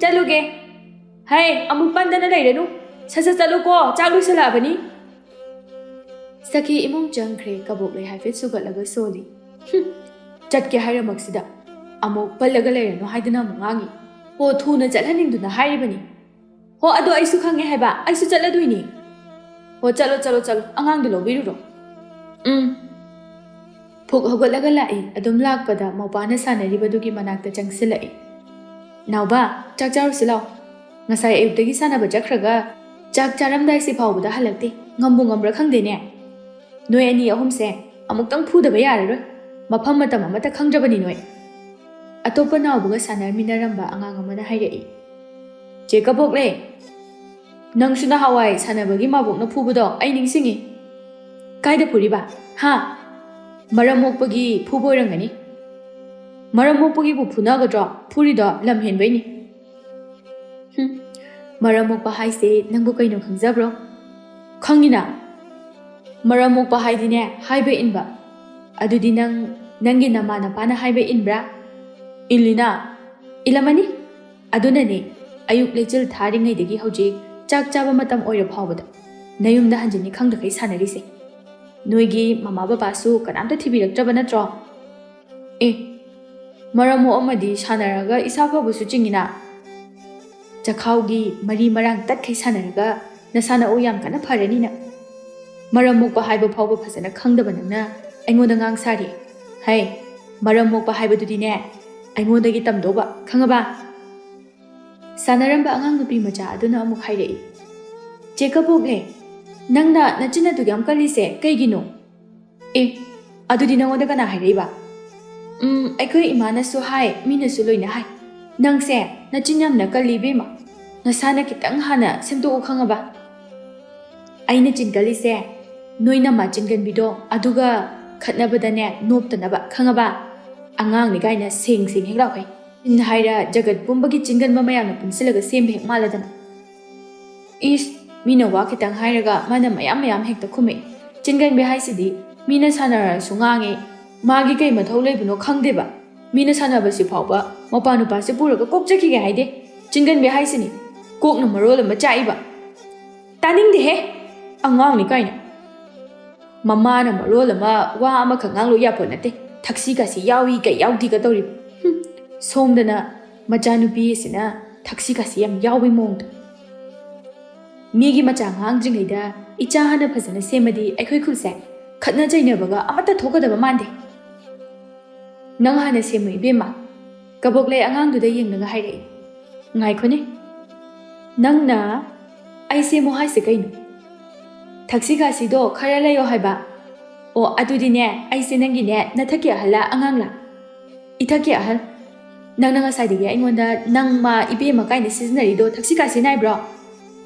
ꯆꯠꯂꯨꯒꯦ ꯍꯩ ꯑꯃꯨꯛ ꯄꯟꯗꯅ ꯂꯩꯔꯅꯨ ꯁꯠ ꯆꯠꯂꯨꯀꯣ ꯆꯥꯛ ꯂꯣꯏꯁꯜꯂꯛꯑꯕꯅꯤ ꯁꯈꯤ ꯏꯃꯨꯡ ꯆꯪꯈ꯭ꯔꯦ ꯀꯕꯣꯛꯂꯩ ꯍꯥꯏꯐꯦꯠ ꯁꯨꯒꯠꯂꯒ ꯁꯣꯜꯂꯤ ꯆꯠꯀꯦ ꯍꯥꯏꯔꯃꯛꯁꯤꯗ ꯑꯃꯨꯛ ꯄꯜꯂꯒ ꯂꯩꯔꯅꯨ ꯍꯥꯏꯗꯅ ꯑꯃꯨꯛ ꯉꯥꯡꯉꯤ ꯍꯣ ꯊꯨꯅ ꯆꯠꯍꯟꯅꯤꯡꯗꯨꯅ ꯍꯥꯏꯔꯤꯕꯅꯤ ꯍꯣ ꯑꯗꯣ ꯑꯩꯁꯨ ꯈꯪꯉꯦ ꯍꯥꯏꯕ ꯑꯩꯁꯨ ꯆꯠꯂꯗꯣꯏꯅꯤ ꯍꯣ ꯆꯠꯂꯣ ꯑꯉꯥꯡꯗꯣ ꯂꯧꯕꯤꯔꯨꯔꯣ ꯐꯨꯛ ꯍꯧꯒꯠꯂꯒ ꯂꯥꯛꯏ ꯑꯗꯨꯝ ꯂꯥꯛꯄꯗ ꯃꯧꯄꯥꯅ ꯁꯥꯟꯅꯔꯤꯕꯗꯨꯒꯤ ꯃꯅꯥꯛꯇ ꯆꯪꯁꯤꯜꯂꯛꯏ ꯅꯥꯎꯕ ꯆꯥꯛ ꯆꯥꯔꯨꯁꯤ ꯂꯥꯎ ꯉꯁꯥꯏ ꯑꯌꯨꯛꯇꯒꯤ ꯁꯥꯟꯅꯕ ꯆꯠꯈ꯭ꯔꯒ ꯆꯥꯛ ꯆꯥꯔꯝꯗꯥꯏꯁꯤ ꯐꯥꯎꯕꯗ ꯍꯜꯂꯛꯇꯦ ꯉꯝꯕꯨ ꯉꯝꯕ꯭ꯔꯥ ꯈꯪꯗꯦꯅꯦ ꯅꯣꯏ ꯑꯅꯤ ꯑꯍꯨꯝꯁꯦ ꯑꯃꯨꯛꯇꯪ ꯐꯨꯗꯕ ꯌꯥꯔꯔꯣꯏ ꯃꯐꯝ ꯃꯇꯝ ꯑꯃꯠꯇ ꯈꯪꯗ꯭ꯔꯕꯅꯤ ꯅꯣꯏ ꯑꯇꯣꯞꯄ ꯅꯥꯎꯕꯒ ꯁꯥꯟꯅꯃꯤꯟꯅꯔꯝꯕ ꯑꯉꯥꯡ ꯑꯃꯅ ꯍꯥꯏꯔꯛꯏ ꯆꯦ ꯀꯕꯣꯛꯂꯦ ꯅꯪꯁꯨ ꯅꯍꯥꯟꯋꯥꯏ ꯁꯥꯟꯅꯕꯒꯤ ꯃꯥꯕꯣꯛꯅ ꯐꯨꯕꯗꯣ ꯑꯩ ꯅꯤꯡꯁꯤꯡꯉꯤ ꯀꯥꯏꯗ ꯐꯨꯔꯤꯕ ꯍꯥ ꯃꯔꯝ ꯃꯣꯛꯄꯒꯤ ꯐꯨꯕ ꯑꯣꯏꯔꯝꯒꯅꯤ ꯃꯔꯝ ꯃꯣꯛꯄꯒꯤꯕꯨ ꯐꯨꯅꯒꯗ꯭ꯔꯣ ꯐꯨꯔꯤꯗꯣ ꯂꯝ ꯍꯦꯟꯕꯩꯅꯤ ꯃꯔꯝ ꯃꯣꯛꯄ ꯍꯥꯏꯁꯦ ꯅꯪꯕꯨ ꯀꯩꯅꯣ ꯈꯪꯖꯕ꯭ꯔꯣ ꯈꯪꯉꯤꯅ ꯃꯔꯝ ꯃꯣꯛꯄ ꯍꯥꯏꯗꯤꯅꯦ ꯍꯥꯏꯕ ꯏꯟꯕ ꯑꯗꯨꯗꯤ ꯅꯪꯒꯤ ꯅꯃꯥ ꯅꯄꯥꯅ ꯍꯥꯏꯕ ꯏꯟꯕ꯭ꯔꯥ ꯏꯜꯂꯤꯅ ꯏꯜꯂꯝꯃꯅꯤ ꯑꯗꯨꯅꯅꯦ ꯑꯌꯨꯛ ꯂꯩꯆꯤꯜ ꯊꯥꯔꯤꯉꯩꯗꯒꯤ ꯍꯧꯖꯤꯛ ꯆꯥꯛ ꯆꯥꯕ ꯃꯇꯝ ꯑꯣꯏꯔ ꯐꯥꯎꯕꯗ ꯅꯌꯨꯝꯗ ꯍꯟꯖꯤꯟꯅꯤ ꯈꯪꯗꯈꯩ ꯁꯥꯟꯅꯔꯤꯁꯦ ꯅꯣꯏꯒꯤ ꯃꯃꯥ ꯕꯕꯥꯁꯨ ꯀꯅꯥꯝꯇ ꯊꯤꯕꯤꯔꯛꯇ꯭ꯔꯕ ꯅꯠꯇ꯭ꯔꯣ ꯑꯦ ꯃꯔꯝ ꯃꯣꯛꯑꯝꯃꯗꯤ ꯁꯥꯟꯅꯔꯒ ꯏꯁꯥ ꯐꯕꯁꯨ ꯆꯤꯡꯉꯤꯅ ꯆꯈꯥꯎꯒꯤ ꯃꯔꯤ ꯃꯔꯥꯡ ꯇꯠꯈꯩ ꯁꯥꯟꯅꯔꯒ ꯅꯁꯥ ꯅꯎ ꯌꯥꯝ ꯀꯟꯅ ꯐꯔꯅꯤꯅ ꯃꯔꯝ ꯃꯣꯛꯄ ꯍꯥꯏꯕ ꯐꯥꯎꯕ ꯐꯖꯅ ꯈꯪꯗꯕ ꯅꯪꯅ ꯑꯩꯉꯣꯟꯗ ꯉꯥꯡ ꯁꯥꯔꯤ ꯍꯩ ꯃꯔꯝ ꯃꯣꯛꯄ ꯍꯥꯏꯕꯗꯨꯗꯤꯅꯦ ꯑꯩꯉꯣꯟꯗꯒꯤ ꯇꯝꯗꯧꯕ ꯈꯪꯉꯕ ꯁꯥꯟꯅꯔꯝꯕ ꯑꯉꯥꯡ ꯅꯨꯄꯤ ꯃꯆꯥ ꯑꯗꯨꯅ ꯑꯃꯨꯛ ꯍꯥꯏꯔꯛꯏ ꯆꯦ ꯀꯕꯣꯛꯂꯦ ꯅꯪꯅ ꯅꯆꯤꯟ ꯑꯗꯨꯛ ꯌꯥꯝ ꯀꯜꯂꯤꯁꯦ ꯀꯩꯒꯤꯅꯣ ꯑꯦ ꯑꯗꯨꯗꯤ ꯅꯪꯉꯣꯟꯗ ꯀꯅꯥ ꯍꯥꯏꯔꯛꯏꯕ ꯑꯩꯈꯣꯏ ꯏꯃꯥꯅꯁꯨ ꯍꯥꯏ ꯃꯤꯅꯁꯨ ꯂꯣꯏꯅ ꯍꯥꯏ ꯅꯪꯁꯦ ꯅꯆꯤꯟ ꯌꯥꯝꯅ ꯀꯜꯂꯤ ꯏꯕꯦꯝꯃ ꯅꯁꯥꯅ ꯈꯤꯇꯪ ꯍꯥꯟꯅ ꯁꯦꯝꯗꯣꯛꯎ ꯈꯪꯉꯕ ꯑꯩꯅ ꯆꯤꯟꯒꯜꯂꯤꯁꯦ ꯅꯣꯏ ꯅꯃꯥ ꯆꯤꯟꯒꯟꯕꯤꯗꯣ ꯑꯗꯨꯒ ꯈꯠꯅꯕꯗꯅꯦ ꯅꯣꯞꯇꯅꯕ ꯈꯪꯉꯕ ꯑꯉꯥꯡꯅꯤ ꯀꯥꯏꯅ ꯁꯦꯡ ꯍꯦꯛ ꯂꯥꯎꯈꯩ ꯆꯤꯟ ꯍꯥꯏꯔ ꯖꯒꯠ ꯄꯨꯝꯕꯒꯤ ꯆꯤꯟꯒꯟꯕ ꯃꯌꯥꯝꯅ ꯄꯨꯟꯁꯤꯜꯂꯒ ꯁꯦꯝꯕ ꯍꯦꯛ ꯃꯥꯜꯂꯗꯅ ꯏꯁ ꯃꯤꯅ ꯋꯥ ꯈꯤꯇꯪ ꯍꯥꯏꯔꯒ ꯃꯥꯅ ꯃꯌꯥꯝ ꯍꯦꯛꯇ ꯈꯨꯝꯃꯛꯏ ꯆꯤꯟꯒꯟꯕꯤ ꯍꯥꯏꯁꯤꯗꯤ ꯃꯤꯅ ꯁꯥꯟꯅꯔꯁꯨ ꯉꯥꯡꯉꯤ ꯃꯥꯒꯤ ꯀꯩ ꯃꯊꯧ ꯂꯩꯕꯅꯣ ꯈꯪꯗꯦꯕ ꯃꯤꯅ ꯁꯥꯟꯅꯕꯁꯤ ꯐꯥꯎꯕ ꯃꯄꯥ ꯅꯨꯄꯥꯁꯤ ꯄꯨꯔꯒ ꯀꯣꯛ ꯆꯠꯈꯤꯒꯦ ꯍꯥꯏꯗꯦ ꯆꯤꯟꯒꯟꯕꯤ ꯍꯥꯏꯁꯤꯅꯤ ꯀꯣꯛꯅ ꯃꯔꯣꯜ ꯑꯃ ꯆꯥꯛꯏꯕ ꯇꯥꯅꯤꯡꯗꯦꯍꯦ ꯑꯉꯥꯡꯅꯤ ꯀꯥꯏꯅ ꯃꯃꯥꯅ ꯃꯔꯣꯜ ꯑꯃ ꯋꯥ ꯑꯃꯈꯛ ꯉꯥꯡꯂꯨ ꯌꯥꯄꯣꯠ ꯅꯠꯇꯦ ꯊꯛꯁꯤꯒꯁꯤ ꯌꯥꯎꯏ ꯀꯩ ꯌꯥꯎꯗꯦꯒ ꯇꯧꯔꯤꯕ ꯁꯣꯝꯗꯅ ꯃꯆꯥꯅꯨꯄꯤ ꯑꯁꯤꯅ ꯊꯛꯁꯤꯒꯁꯤ ꯌꯥꯝ ꯌꯥꯎꯕꯩ ꯃꯑꯣꯡꯗ ꯃꯤꯒꯤ ꯃꯆꯥ ꯉꯥꯡꯗ꯭ꯔꯤꯉꯩꯗ ꯏꯆꯥ ꯍꯥꯟꯅ ꯐꯖꯅ ꯁꯦꯝꯃꯗꯤ ꯑꯩꯈꯣꯏ ꯈꯨꯜꯁꯦ ꯈꯠꯅ ꯆꯩꯅꯕꯒ ꯑꯃꯠꯇ ꯊꯣꯛꯀꯗꯕ ꯃꯥꯟꯗꯦ ꯅꯪ ꯍꯥꯟꯅ ꯁꯦꯝꯃꯨ ꯏꯕꯦꯝꯃ ꯀꯕꯣꯛꯂꯩ ꯑꯉꯥꯡꯗꯨꯗ ꯌꯦꯡꯂꯒ ꯍꯥꯏꯔꯛꯏ ꯉꯥꯏꯈꯣꯅꯦ ꯅꯪꯅ ꯑꯩ ꯁꯦꯝꯃꯨ ꯍꯥꯏꯁꯦ ꯀꯩꯅꯣ ꯊꯛꯁꯤꯒꯥꯁꯤꯗꯣ ꯈꯔ ꯂꯩꯌꯣ ꯍꯥꯏꯕ ꯑꯣ ꯑꯗꯨꯗꯤꯅꯦ ꯑꯩꯁꯦ ꯅꯪꯒꯤꯅꯦ ꯅꯊꯛꯀꯤ ꯑꯍꯜꯂ ꯑꯉꯥꯡꯂ ꯏꯊꯛꯀꯤ ꯑꯍꯜ ꯅꯪꯅ ꯉꯁꯥꯏꯗꯒꯤ ꯑꯩꯉꯣꯟꯗ ꯅꯪ ꯃꯥ ꯏꯕꯦꯝꯃ ꯀꯥꯏꯅ ꯁꯤꯖꯤꯟꯅꯔꯤꯗꯣ ꯊꯛꯁꯤꯒꯥꯁꯤ ꯅꯥꯏꯕ꯭ꯔꯣ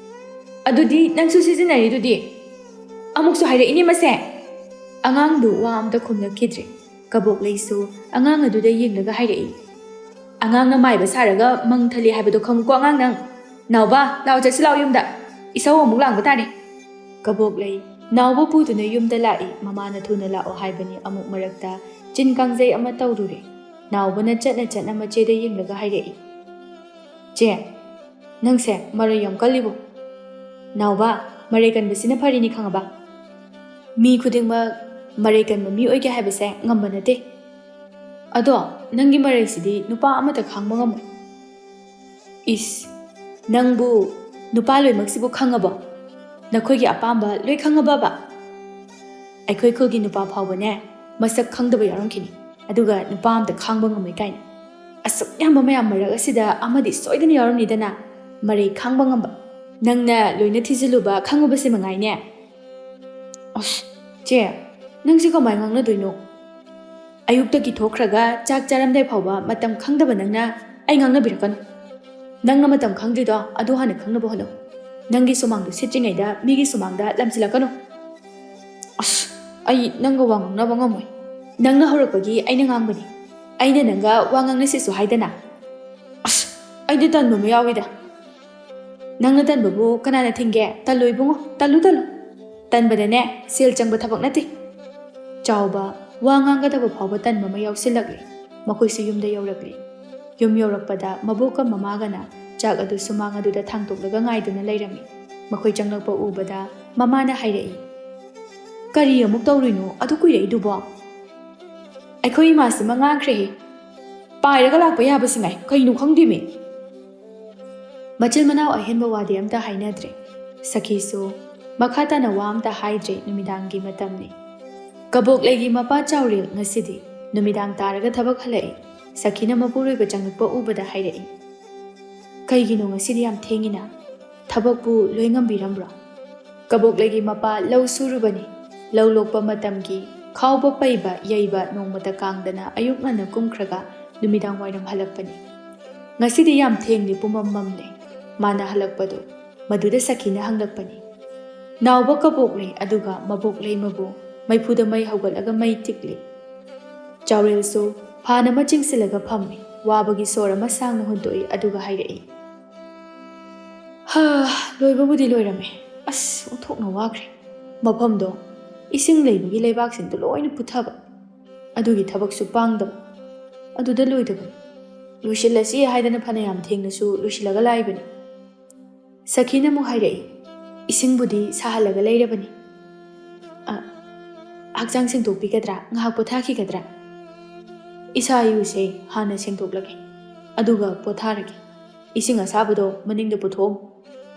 ꯑꯗꯨꯗꯤ ꯅꯪꯁꯨ ꯁꯤꯖꯤꯟꯅꯔꯤꯗꯨꯗꯤ ꯑꯃꯨꯛꯁꯨ ꯍꯥꯏꯔꯛꯏꯅꯦ ꯃꯁꯦ ꯑꯉꯥꯡꯗꯨ ꯋꯥ ꯑꯝꯇ ꯈꯨꯝꯂꯛꯈꯤꯗ꯭ꯔꯦ ꯀꯕꯣꯛꯂꯩꯁꯨ ꯑꯉꯥꯡ ꯑꯗꯨꯗ ꯌꯦꯡꯂꯒ ꯍꯥꯏꯔꯛꯏ ꯑꯉꯥꯡꯅ ꯃꯥꯏꯕ ꯁꯥꯔꯒ ꯃꯪ ꯊꯜꯂꯤ ꯍꯥꯏꯕꯗꯣ ꯈꯪꯉꯨꯀꯣ ꯑꯉꯥꯡ ꯅꯪ ꯅꯥꯎꯕ ꯂꯥꯎ ꯆꯠꯁꯤ ꯂꯥꯎ ꯌꯨꯝꯗ ꯏꯁꯧ ꯑꯃꯨꯛ ꯂꯥꯡꯕ ꯇꯥꯔꯦ ꯀꯕꯣꯛꯂꯩ ꯅꯥꯎꯕ ꯄꯨꯗꯨꯅ ꯌꯨꯝꯗ ꯂꯥꯛꯏ ꯃꯃꯥꯅ ꯊꯨꯅ ꯂꯥꯛꯑꯣ ꯍꯥꯏꯕꯅꯤ ꯑꯃꯨꯛ ꯃꯔꯛꯇ ꯆꯤन ꯀꯥꯡꯖꯩ ꯑꯃ ꯇꯧꯔꯨꯔꯦ ꯅꯥꯎꯕꯅ ꯆꯠꯅ ꯃꯆꯦꯗ ꯌꯦꯡꯂꯒ ꯍꯥꯏꯔꯛꯏ ꯆꯦ ꯅꯪꯁꯦ ꯃꯔꯩ ꯌꯥꯝ ꯀꯜꯂꯤꯕꯣ ꯅꯥꯎꯕ ꯃꯔꯩ ꯀꯟꯕꯁꯤꯅ ꯐꯔꯤꯅꯤ ꯈꯪꯉꯕ ꯃꯤ ꯈꯨꯗꯤꯡꯃꯛ ꯃꯔꯩ ꯀꯟꯕ ꯃꯤ ꯑꯣꯏꯒꯦ ꯍꯥꯏꯕꯁꯦ ꯉꯝꯕ ꯅꯠꯇꯦ ꯑꯗꯣ ꯅꯪꯒꯤ ꯃꯔꯩꯁꯤꯗꯤ ꯅꯨꯄꯥ ꯑꯃꯠꯇ ꯈꯥꯡꯕ ꯉꯝꯃꯣꯏ ꯏꯁ ꯅꯪꯕꯨ ꯅꯨꯄꯥ ꯂꯣꯏꯅꯃꯛꯁꯤꯕꯨ ꯈꯪꯉꯕꯣ ꯅꯈꯣꯏꯒꯤ ꯑꯄꯥꯝꯕ ꯂꯣꯏ ꯈꯪꯉꯕꯕ ꯑꯩꯈꯣꯏ ꯈꯨꯜꯒꯤ ꯅꯨꯄꯥ ꯐꯥꯎꯕꯅꯦ ꯃꯁꯛ ꯈꯪꯗꯕ ꯌꯥꯎꯔꯝꯈꯤꯅꯤ ꯑꯗꯨꯒ ꯅꯨꯄꯥ ꯑꯝꯇ ꯈꯥꯡꯕ ꯉꯝꯃꯣꯏ ꯀꯥꯏꯅ ꯑꯁꯨꯛ ꯌꯥꯝꯕ ꯃꯌꯥꯝ ꯃꯔꯛ ꯑꯁꯤꯗ ꯑꯃꯗꯤ ꯁꯣꯏꯗꯅ ꯌꯥꯎꯔꯝꯅꯤꯗꯅ ꯃꯔꯩ ꯈꯥꯡꯕ ꯉꯝꯕ ꯅꯪꯅ ꯂꯣꯏꯅ ꯊꯤꯖꯤꯜꯂꯨꯕ ꯈꯪꯉꯨꯕꯁꯦ ꯃꯉꯥꯏꯅꯦ ꯑꯁ ꯆꯦ ꯅꯪꯁꯤ ꯀꯃꯥꯏꯅ ꯉꯥꯡꯅꯗꯣꯏꯅꯣ ꯑꯌꯨꯛꯇꯒꯤ ꯊꯣꯛꯈ꯭ꯔꯒ ꯆꯥꯛ ꯆꯥꯔꯝꯗꯥꯏ ꯐꯥꯎꯕ ꯃꯇꯝ ꯈꯪꯗꯕ ꯅꯪꯅ ꯑꯩ ꯉꯥꯡꯅꯕꯤꯔꯛꯀꯅꯨ ꯅꯪꯅ ꯃꯇꯝ ꯈꯪꯗ꯭ꯔꯤꯗꯣ ꯑꯗꯨ ꯍꯥꯟꯅ ꯈꯪꯅꯕ ꯍꯣꯠꯅꯧ ꯅꯪꯒꯤ ꯁꯨꯃꯥꯡꯗꯣ ꯁꯤꯠꯇ꯭ꯔꯤꯉꯩꯗ ꯃꯤꯒꯤ ꯁꯨꯃꯥꯡꯗ ꯂꯝꯁꯤꯜꯂꯛꯀꯅꯨ ꯑꯁ ꯑꯩ ꯅꯪꯒ ꯋꯥ ꯉꯥꯡꯅꯕ ꯉꯝꯃꯣꯏ ꯅꯪꯅ ꯍꯧꯔꯛꯄꯒꯤ ꯑꯩꯅ ꯉꯥꯡꯕꯅꯤ ꯑꯩꯅ ꯅꯪꯒ ꯋꯥ ꯉꯥꯡꯅꯁꯤꯁꯨ ꯍꯥꯏꯗꯅ ꯑꯁ ꯑꯩꯗꯤ ꯇꯟꯕ ꯑꯃ ꯌꯥꯎꯋꯤꯗ ꯅꯪꯅ ꯇꯟꯕꯕꯨ ꯀꯅꯥꯅ ꯊꯤꯡꯒꯦ ꯇꯜꯂꯨ ꯏꯕꯨꯡꯉꯣ ꯇꯜꯂꯨ ꯇꯟꯕꯗꯅꯦ ꯁꯦꯜ ꯆꯪꯕ ꯊꯕꯛ ꯅꯠꯇꯦ ꯆꯥꯎꯕ ꯋꯥ ꯉꯥꯡꯒꯗꯕ ꯐꯥꯎꯕ ꯇꯟꯕ ꯑꯃ ꯌꯥꯎꯁꯤꯜꯂꯛꯂꯤ ꯃꯈꯣꯏꯁꯨ ꯌꯨꯝꯗ ꯌꯧꯔꯛꯂꯤ ꯌꯨꯝ ꯌꯧꯔꯛꯄꯗ ꯃꯕꯣꯛꯀ ꯃꯃꯥꯒꯅ ꯆꯥꯛ ꯑꯗꯨ ꯁꯨꯃꯥꯡ ꯑꯗꯨꯗ ꯊꯥꯡꯇꯣꯛꯂꯒ ꯉꯥꯏꯗꯨꯅ ꯂꯩꯔꯝꯃꯤ ꯃꯈꯣꯏ ꯆꯪꯂꯛꯄ ꯎꯕꯗ ꯃꯃꯥꯅ ꯍꯥꯏꯔꯛꯏ ꯀꯔꯤ ꯑꯃꯨꯛ ꯇꯧꯔꯤꯅꯣ ꯑꯗꯨ ꯀꯨꯏꯔꯛꯏꯗꯨꯕꯣ ꯑꯩꯈꯣꯏ ꯏꯃꯥꯁꯤꯃ ꯉꯥꯡꯈ꯭ꯔꯦꯍꯦ ꯄꯥꯏꯔꯒ ꯂꯥꯛꯄ ꯌꯥꯕꯁꯤꯉꯥꯏ ꯀꯩꯅꯣ ꯈꯪꯗꯦꯃꯤ ꯃꯆꯤꯟ ꯃꯅꯥꯎ ꯑꯍꯦꯟꯕ ꯋꯥꯗꯤ ꯑꯝꯇ ꯍꯥꯏꯅꯗ꯭ꯔꯦ ꯁꯈꯤꯁꯨ ꯃꯈꯥ ꯇꯥꯅ ꯋꯥ ꯑꯝꯇ ꯍꯥꯏꯗ꯭ꯔꯦ ꯅꯨꯃꯤꯗꯥꯡꯒꯤ ꯃꯇꯝꯅꯤ ꯀꯕꯣꯛꯂꯩꯒꯤ ꯃꯄꯥ ꯆꯥꯎꯔꯦꯜ ꯉꯁꯤꯗꯤ ꯅꯨꯃꯤꯗꯥꯡ ꯇꯥꯔꯒ ꯊꯕꯛ ꯍꯜꯂꯛꯏ ꯁꯈꯤꯅ ꯃꯄꯨꯔꯣꯏꯕ ꯆꯪꯂꯛꯄ ꯎꯕꯗ ꯍꯥꯏꯔꯛꯏ ꯀꯩꯒꯤꯅꯣ ꯉꯁꯤꯗꯤ ꯌꯥꯝ ꯊꯦꯡꯉꯤꯅ ꯊꯕꯛꯄꯨ ꯂꯣꯏ ꯉꯝꯕꯤꯔꯝꯕ꯭ꯔꯣ? ꯀꯕꯣꯛꯂꯩꯒꯤ ꯃꯄꯥ ꯂꯧ ꯁꯨꯔꯨꯕꯅꯤ. ꯂꯧ ꯂꯣꯛꯄ ꯃꯇꯝꯒꯤ ꯈꯥꯎꯕ ꯄꯩꯕ ꯌꯩꯕ ꯅꯣꯡꯃꯇ ꯀꯥꯡꯗꯅ ꯑꯌꯨꯛ ꯉꯟꯅ ꯀꯨꯝꯈ꯭ꯔꯒ ꯅꯨꯃꯤꯗꯥꯡ ꯋꯥꯏꯔꯝ ꯍꯜꯂꯛꯄꯅꯤ. ꯉꯁꯤꯗꯤ ꯌꯥꯝ ꯊꯦꯡꯂꯤ, ꯄꯨꯃꯝ ꯃꯝꯂꯦ. ꯃꯥꯅ ꯍꯜꯂꯛꯄꯗꯣ ꯃꯗꯨꯗ ꯁꯈꯤꯅ ꯍꯪꯂꯛꯄꯅꯤ. ꯅꯥꯎꯕ ꯀꯕꯣꯛꯂꯩ ꯑꯗꯨꯒ ꯃꯕꯣꯛꯂꯩ ꯃꯕꯨ ꯃꯩꯐꯨꯗ ꯃꯩ ꯍꯧꯒꯠꯂꯒ ꯃꯩ ꯇꯤꯛꯂꯤ. ꯆꯥꯎꯔꯦꯜꯁꯨ ꯐꯥꯟ ꯑꯃ ꯆꯤꯡꯁꯤꯜꯂꯒ ꯐꯝꯃꯤ. ꯋꯥꯕꯒꯤ ꯁꯣꯔ ꯑꯃ ꯁꯥꯡꯅ ꯍꯨꯟꯇꯣꯛꯏ ꯑꯗꯨꯒ ꯍꯥꯏꯔꯛꯏ. ꯂꯣꯏꯕꯕꯨꯗꯤ ꯂꯣꯏꯔꯝꯃꯦ. ꯑꯁ ꯑꯣꯟꯊꯣꯛꯅ ꯋꯥꯈ꯭ꯔꯦ. ꯃꯐꯝꯗꯣ ꯏꯁꯤꯡ ꯂꯩꯕꯒꯤ ꯂꯩꯕꯥꯛꯁꯤꯡꯗꯣ ꯂꯣꯏꯅ ꯄꯨꯊꯕ. ꯑꯗꯨꯒꯤ ꯊꯕꯛꯁꯨ ꯄꯥꯡꯗꯕ. ꯑꯗꯨꯗ ꯂꯣꯏꯗꯕꯅꯤ. ꯂꯣꯏꯁꯤꯜꯂꯁꯤ ꯍꯥꯏꯗꯅ ꯐꯅꯌꯥꯝ ꯊꯦꯡꯅꯁꯨ ꯂꯣꯏꯁꯤꯜꯂꯒ ꯂꯥꯛꯏꯕꯅꯤ. ꯁꯈꯤꯅ ꯑꯃꯨꯛ ꯍꯥꯏꯔꯛꯏ. ꯏꯁꯤꯡꯕꯨꯗꯤ ꯁꯥꯍꯜꯂꯒ ꯂꯩꯔꯕꯅꯤ. ꯍꯛꯆꯥꯡ ꯁꯦꯡꯗꯣꯛꯄꯤꯒꯗ꯭ꯔꯥ? ꯉꯥꯏꯍꯥꯛ ꯄꯣꯊꯥꯈꯤꯒꯗ꯭ꯔꯥ? ꯏꯁꯥ ꯏꯎꯁꯦ ꯍꯥꯟꯅ ꯁꯦꯡꯗꯣꯛꯂꯒꯦ, ꯑꯗꯨꯒ ꯄꯣꯊꯥꯔꯒꯦ. ꯏꯁꯤꯡ ꯑꯁꯥꯕꯗꯣ ꯃꯅꯤꯡꯗ puthom.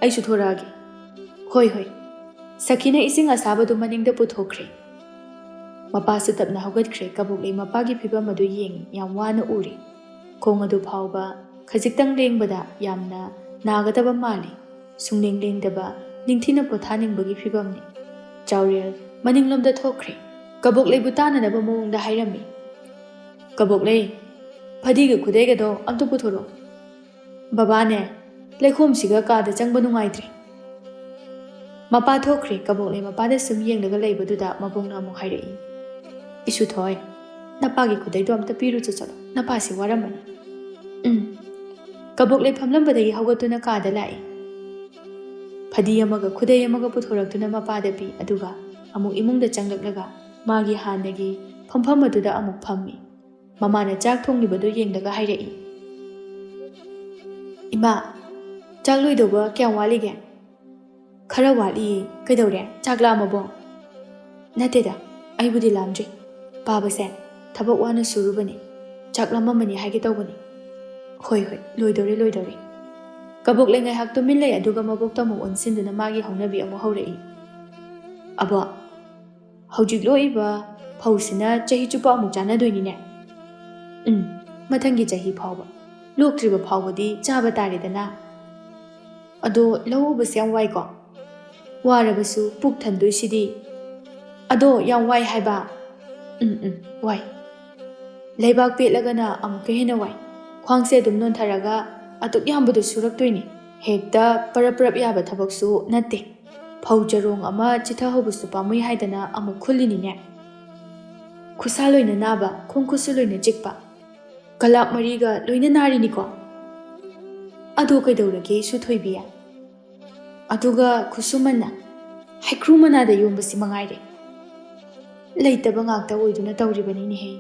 ꯑꯩꯁꯨ ꯊꯣꯔꯛꯑꯒꯦ. ꯍꯣꯏ ꯍꯣꯏ. ꯁꯈꯤꯅ ꯏꯁꯤꯡ ꯑꯁꯥꯕꯗꯨ ꯃꯅꯤꯡꯗ ꯄꯨꯊꯣꯛꯈ꯭ꯔꯦ. ꯃꯄꯥꯁꯨ ꯇꯞꯅ ꯍꯧꯒꯠꯈ꯭ꯔꯦ. ꯀꯕꯣꯛꯂꯩ ꯃꯄꯥꯒꯤ ꯐꯤꯕꯝ ꯑꯗꯨ ꯌꯦꯡꯉꯤ. ꯌꯥꯝ ꯋꯥꯅ ꯎꯔꯤ. ꯈꯣꯡ ꯑꯗꯨ ꯐꯥꯎꯕ ꯈꯖꯤꯛꯇꯪ ꯂꯦꯡꯕꯗ ꯌꯥꯝꯅ ꯅꯥꯒꯗꯕ ꯃꯥꯜꯂꯤ. ꯁꯨꯡꯂꯦꯡ ꯂꯦꯡꯗꯕ ꯅꯤꯡꯊꯤꯅ ꯄꯣꯊꯥꯅꯤꯡꯕꯒꯤ ꯐꯤꯕꯝꯅꯤ. ꯆꯥꯎꯔꯦꯜ ꯃꯅꯤꯡꯂꯣꯝꯗ ꯊꯣꯛꯈ꯭ꯔꯦ. ꯀꯕꯣꯛꯂꯩꯕꯨ ꯇꯥꯅꯅꯕ ꯃꯑꯣꯡꯗ ꯍꯥꯏꯔꯝꯃꯤ. ꯀꯕꯣꯛꯂꯩ, ꯐꯗꯤꯒ ꯈꯨꯗꯩꯒꯗꯣ ꯑꯝꯇ ꯄꯨꯊꯣꯔꯛꯑꯣ. ꯕꯕꯥꯅꯦ, ꯂꯩꯈꯣꯝꯁꯤꯒ ꯀꯥꯗ ꯆꯪꯕ ꯅꯨꯡꯉꯥꯏꯇ꯭ꯔꯦ. ꯃꯄꯥ ꯊꯣꯛꯈ꯭ꯔꯦ. ꯀꯕꯣꯛꯂꯩ ꯃꯄꯥꯗ ꯁꯨꯝ ꯌꯦꯡꯂꯒ ꯂꯩꯕꯗꯨꯗ ꯃꯕꯨꯡꯅ ꯑꯃꯨꯛ ꯍꯥꯏꯔꯛꯏ. ꯏꯁꯨꯊꯣꯏ, ꯅꯄꯥꯒꯤ ꯈꯨꯗꯩꯗꯣ ꯑꯝꯇ ꯄꯤꯔꯨꯆꯣ ꯆꯠꯂꯣ. ꯅꯄꯥꯁꯤ ꯋꯥꯔꯝꯃꯅꯤ. ꯀꯕꯣꯛꯂꯩ ꯐꯝꯂꯝꯕꯗꯒꯤ ꯍꯧꯒꯠꯇꯨꯅ ꯀꯥꯗ ꯂꯥꯛꯏ. ꯐꯗꯤ ꯑꯃꯒ ꯈꯨꯗꯩ ꯑꯃꯒ puthorꯛꯇꯨꯅ ꯃꯄꯥꯗ ꯄꯤ. ꯑꯗꯨꯒ ꯑꯃꯨꯛ ꯏꯃꯨꯡꯗ ꯆꯪꯂꯛꯂꯒ ꯃꯥꯒꯤ ꯍꯥꯟꯅꯒꯤ ꯐꯝꯐꯝ ꯑꯗꯨꯗ ꯑꯃꯨꯛ ꯐꯝꯃꯤ. ꯃꯃꯥꯅ ꯆꯥꯛ ꯊꯣꯡꯂꯤꯕꯗꯨ ꯌꯦꯡꯂꯒ ꯍꯥꯏꯔꯛꯏ. ꯏꯃꯥ, ꯆꯥꯛ ꯂꯣꯏꯗꯧꯕ ꯀꯌꯥꯝ ꯋꯥꯠꯂꯤꯒꯦ? ꯈꯔ ꯋꯥꯠꯂꯤꯌꯦ. ꯀꯩꯗꯧꯔꯦ? ꯆꯥꯛ ꯂꯥꯝꯃꯕꯣ? ꯅꯠꯇꯦꯗ, ꯑꯩꯕꯨꯗꯤ ꯂꯥꯝꯗ꯭ꯔꯤ. ꯄꯥꯕꯁꯦ ꯊꯕꯛ ꯋꯥꯅ ꯁꯨꯔꯨꯕꯅꯤ. ꯆꯥꯛ ꯂꯥꯝꯃꯝꯃꯅꯤ ꯍꯥꯏꯒꯦ ꯇꯧꯕꯅꯤ. ꯍꯣꯏ ꯍꯣꯏ, ꯂꯣꯏꯗꯧꯔꯦ. ꯀꯕꯣꯛꯂꯩ ꯉꯥꯏꯍꯥꯛ ꯇꯨꯃꯤꯟ ꯂꯩ. ꯑꯗꯨꯒ ꯃꯕꯣꯛꯇ ꯑꯃꯨꯛ ꯑꯣꯟꯁꯤꯟꯗꯨꯅ ꯃꯥꯒꯤ ꯍꯧꯅꯕꯤ ꯑꯃꯨꯛ ꯍꯧꯔꯛꯏ. ꯑꯕꯣ, ꯍꯧꯖꯤꯛ ꯂꯣꯛꯏꯕ ꯐꯧꯁꯤꯅ ꯆꯍꯤ ꯆꯨꯞꯄ ꯑꯃꯨꯛ ꯆꯥꯟꯅꯗꯣꯏꯅꯤꯅꯦ. ꯃꯊꯪꯒꯤ ꯆꯍꯤ ꯐꯥꯎꯕ. ꯂꯣꯛꯇ꯭ꯔꯤꯕ ꯐꯥꯎꯕꯗꯤ ꯆꯥꯕ ꯇꯥꯔꯦꯗꯅ. ꯑꯗꯣ ꯂꯧ ꯎꯕꯁꯦ ꯌꯥꯝ ꯋꯥꯏꯀꯣ? ꯋꯥꯔꯕꯁꯨ ꯄꯨꯛ ꯊꯟꯗꯣꯏꯁꯤꯗꯤ. ꯑꯗꯣ ꯌꯥꯝ ꯋꯥꯏ ꯍꯥꯏꯕ. ꯋꯥꯏ. ꯂꯩꯕꯥꯛ ꯄꯦꯠꯂꯒꯅ ꯑꯃꯨꯛꯀ ꯍꯦꯟꯅ ꯋꯥꯏ. ꯈ꯭ꯋꯥꯡꯁꯦ ꯑꯗꯨꯝ ꯅꯣꯟꯊꯔꯒ ꯑꯗꯨꯛ ꯌꯥꯝꯕꯗꯨ ꯁꯨꯔꯛꯇꯣꯏꯅꯤ. ꯍꯦꯛꯇ ꯄꯔꯞ ꯌꯥꯕ ꯊꯕꯛꯁꯨ ꯅꯠꯇꯦ. ꯐꯧ ꯆꯔꯣꯡ ꯑꯃ ꯆꯤꯊꯍꯧꯕꯁꯨ ꯄꯥꯝꯃꯨꯏ ꯍꯥꯏꯗꯅ ꯑꯃꯨꯛ ꯈꯨꯜꯂꯤꯅꯤꯅꯦ. ꯈꯨꯠꯁꯥ ꯂꯣꯏꯅ ꯅꯥꯕ, ꯈꯣꯡ ꯈꯨꯠꯁꯨ ꯂꯣꯏꯅ ꯆꯤꯛꯄ, ꯀꯂꯥꯞ ꯃꯔꯤꯒ ꯂꯣꯏꯅ ꯅꯥꯔꯤꯅꯤꯀꯣ. ꯑꯗꯣ ꯀꯩꯗꯧꯔꯒꯦ ꯁꯨꯊꯣꯏꯕꯤ? ꯑꯗꯨꯒ ꯈꯨꯠꯁꯨꯃꯟꯅ ꯍꯩꯀ꯭ꯔꯨ ꯃꯅꯥꯗ ꯌꯣꯝꯕꯁꯤ ꯃꯉꯥꯏꯔꯦ. ꯂꯩꯇꯕ ꯉꯥꯛꯇ ꯑꯣꯏꯗꯨꯅ ꯇꯧꯔꯤꯕꯅꯤꯅꯦꯍꯦ.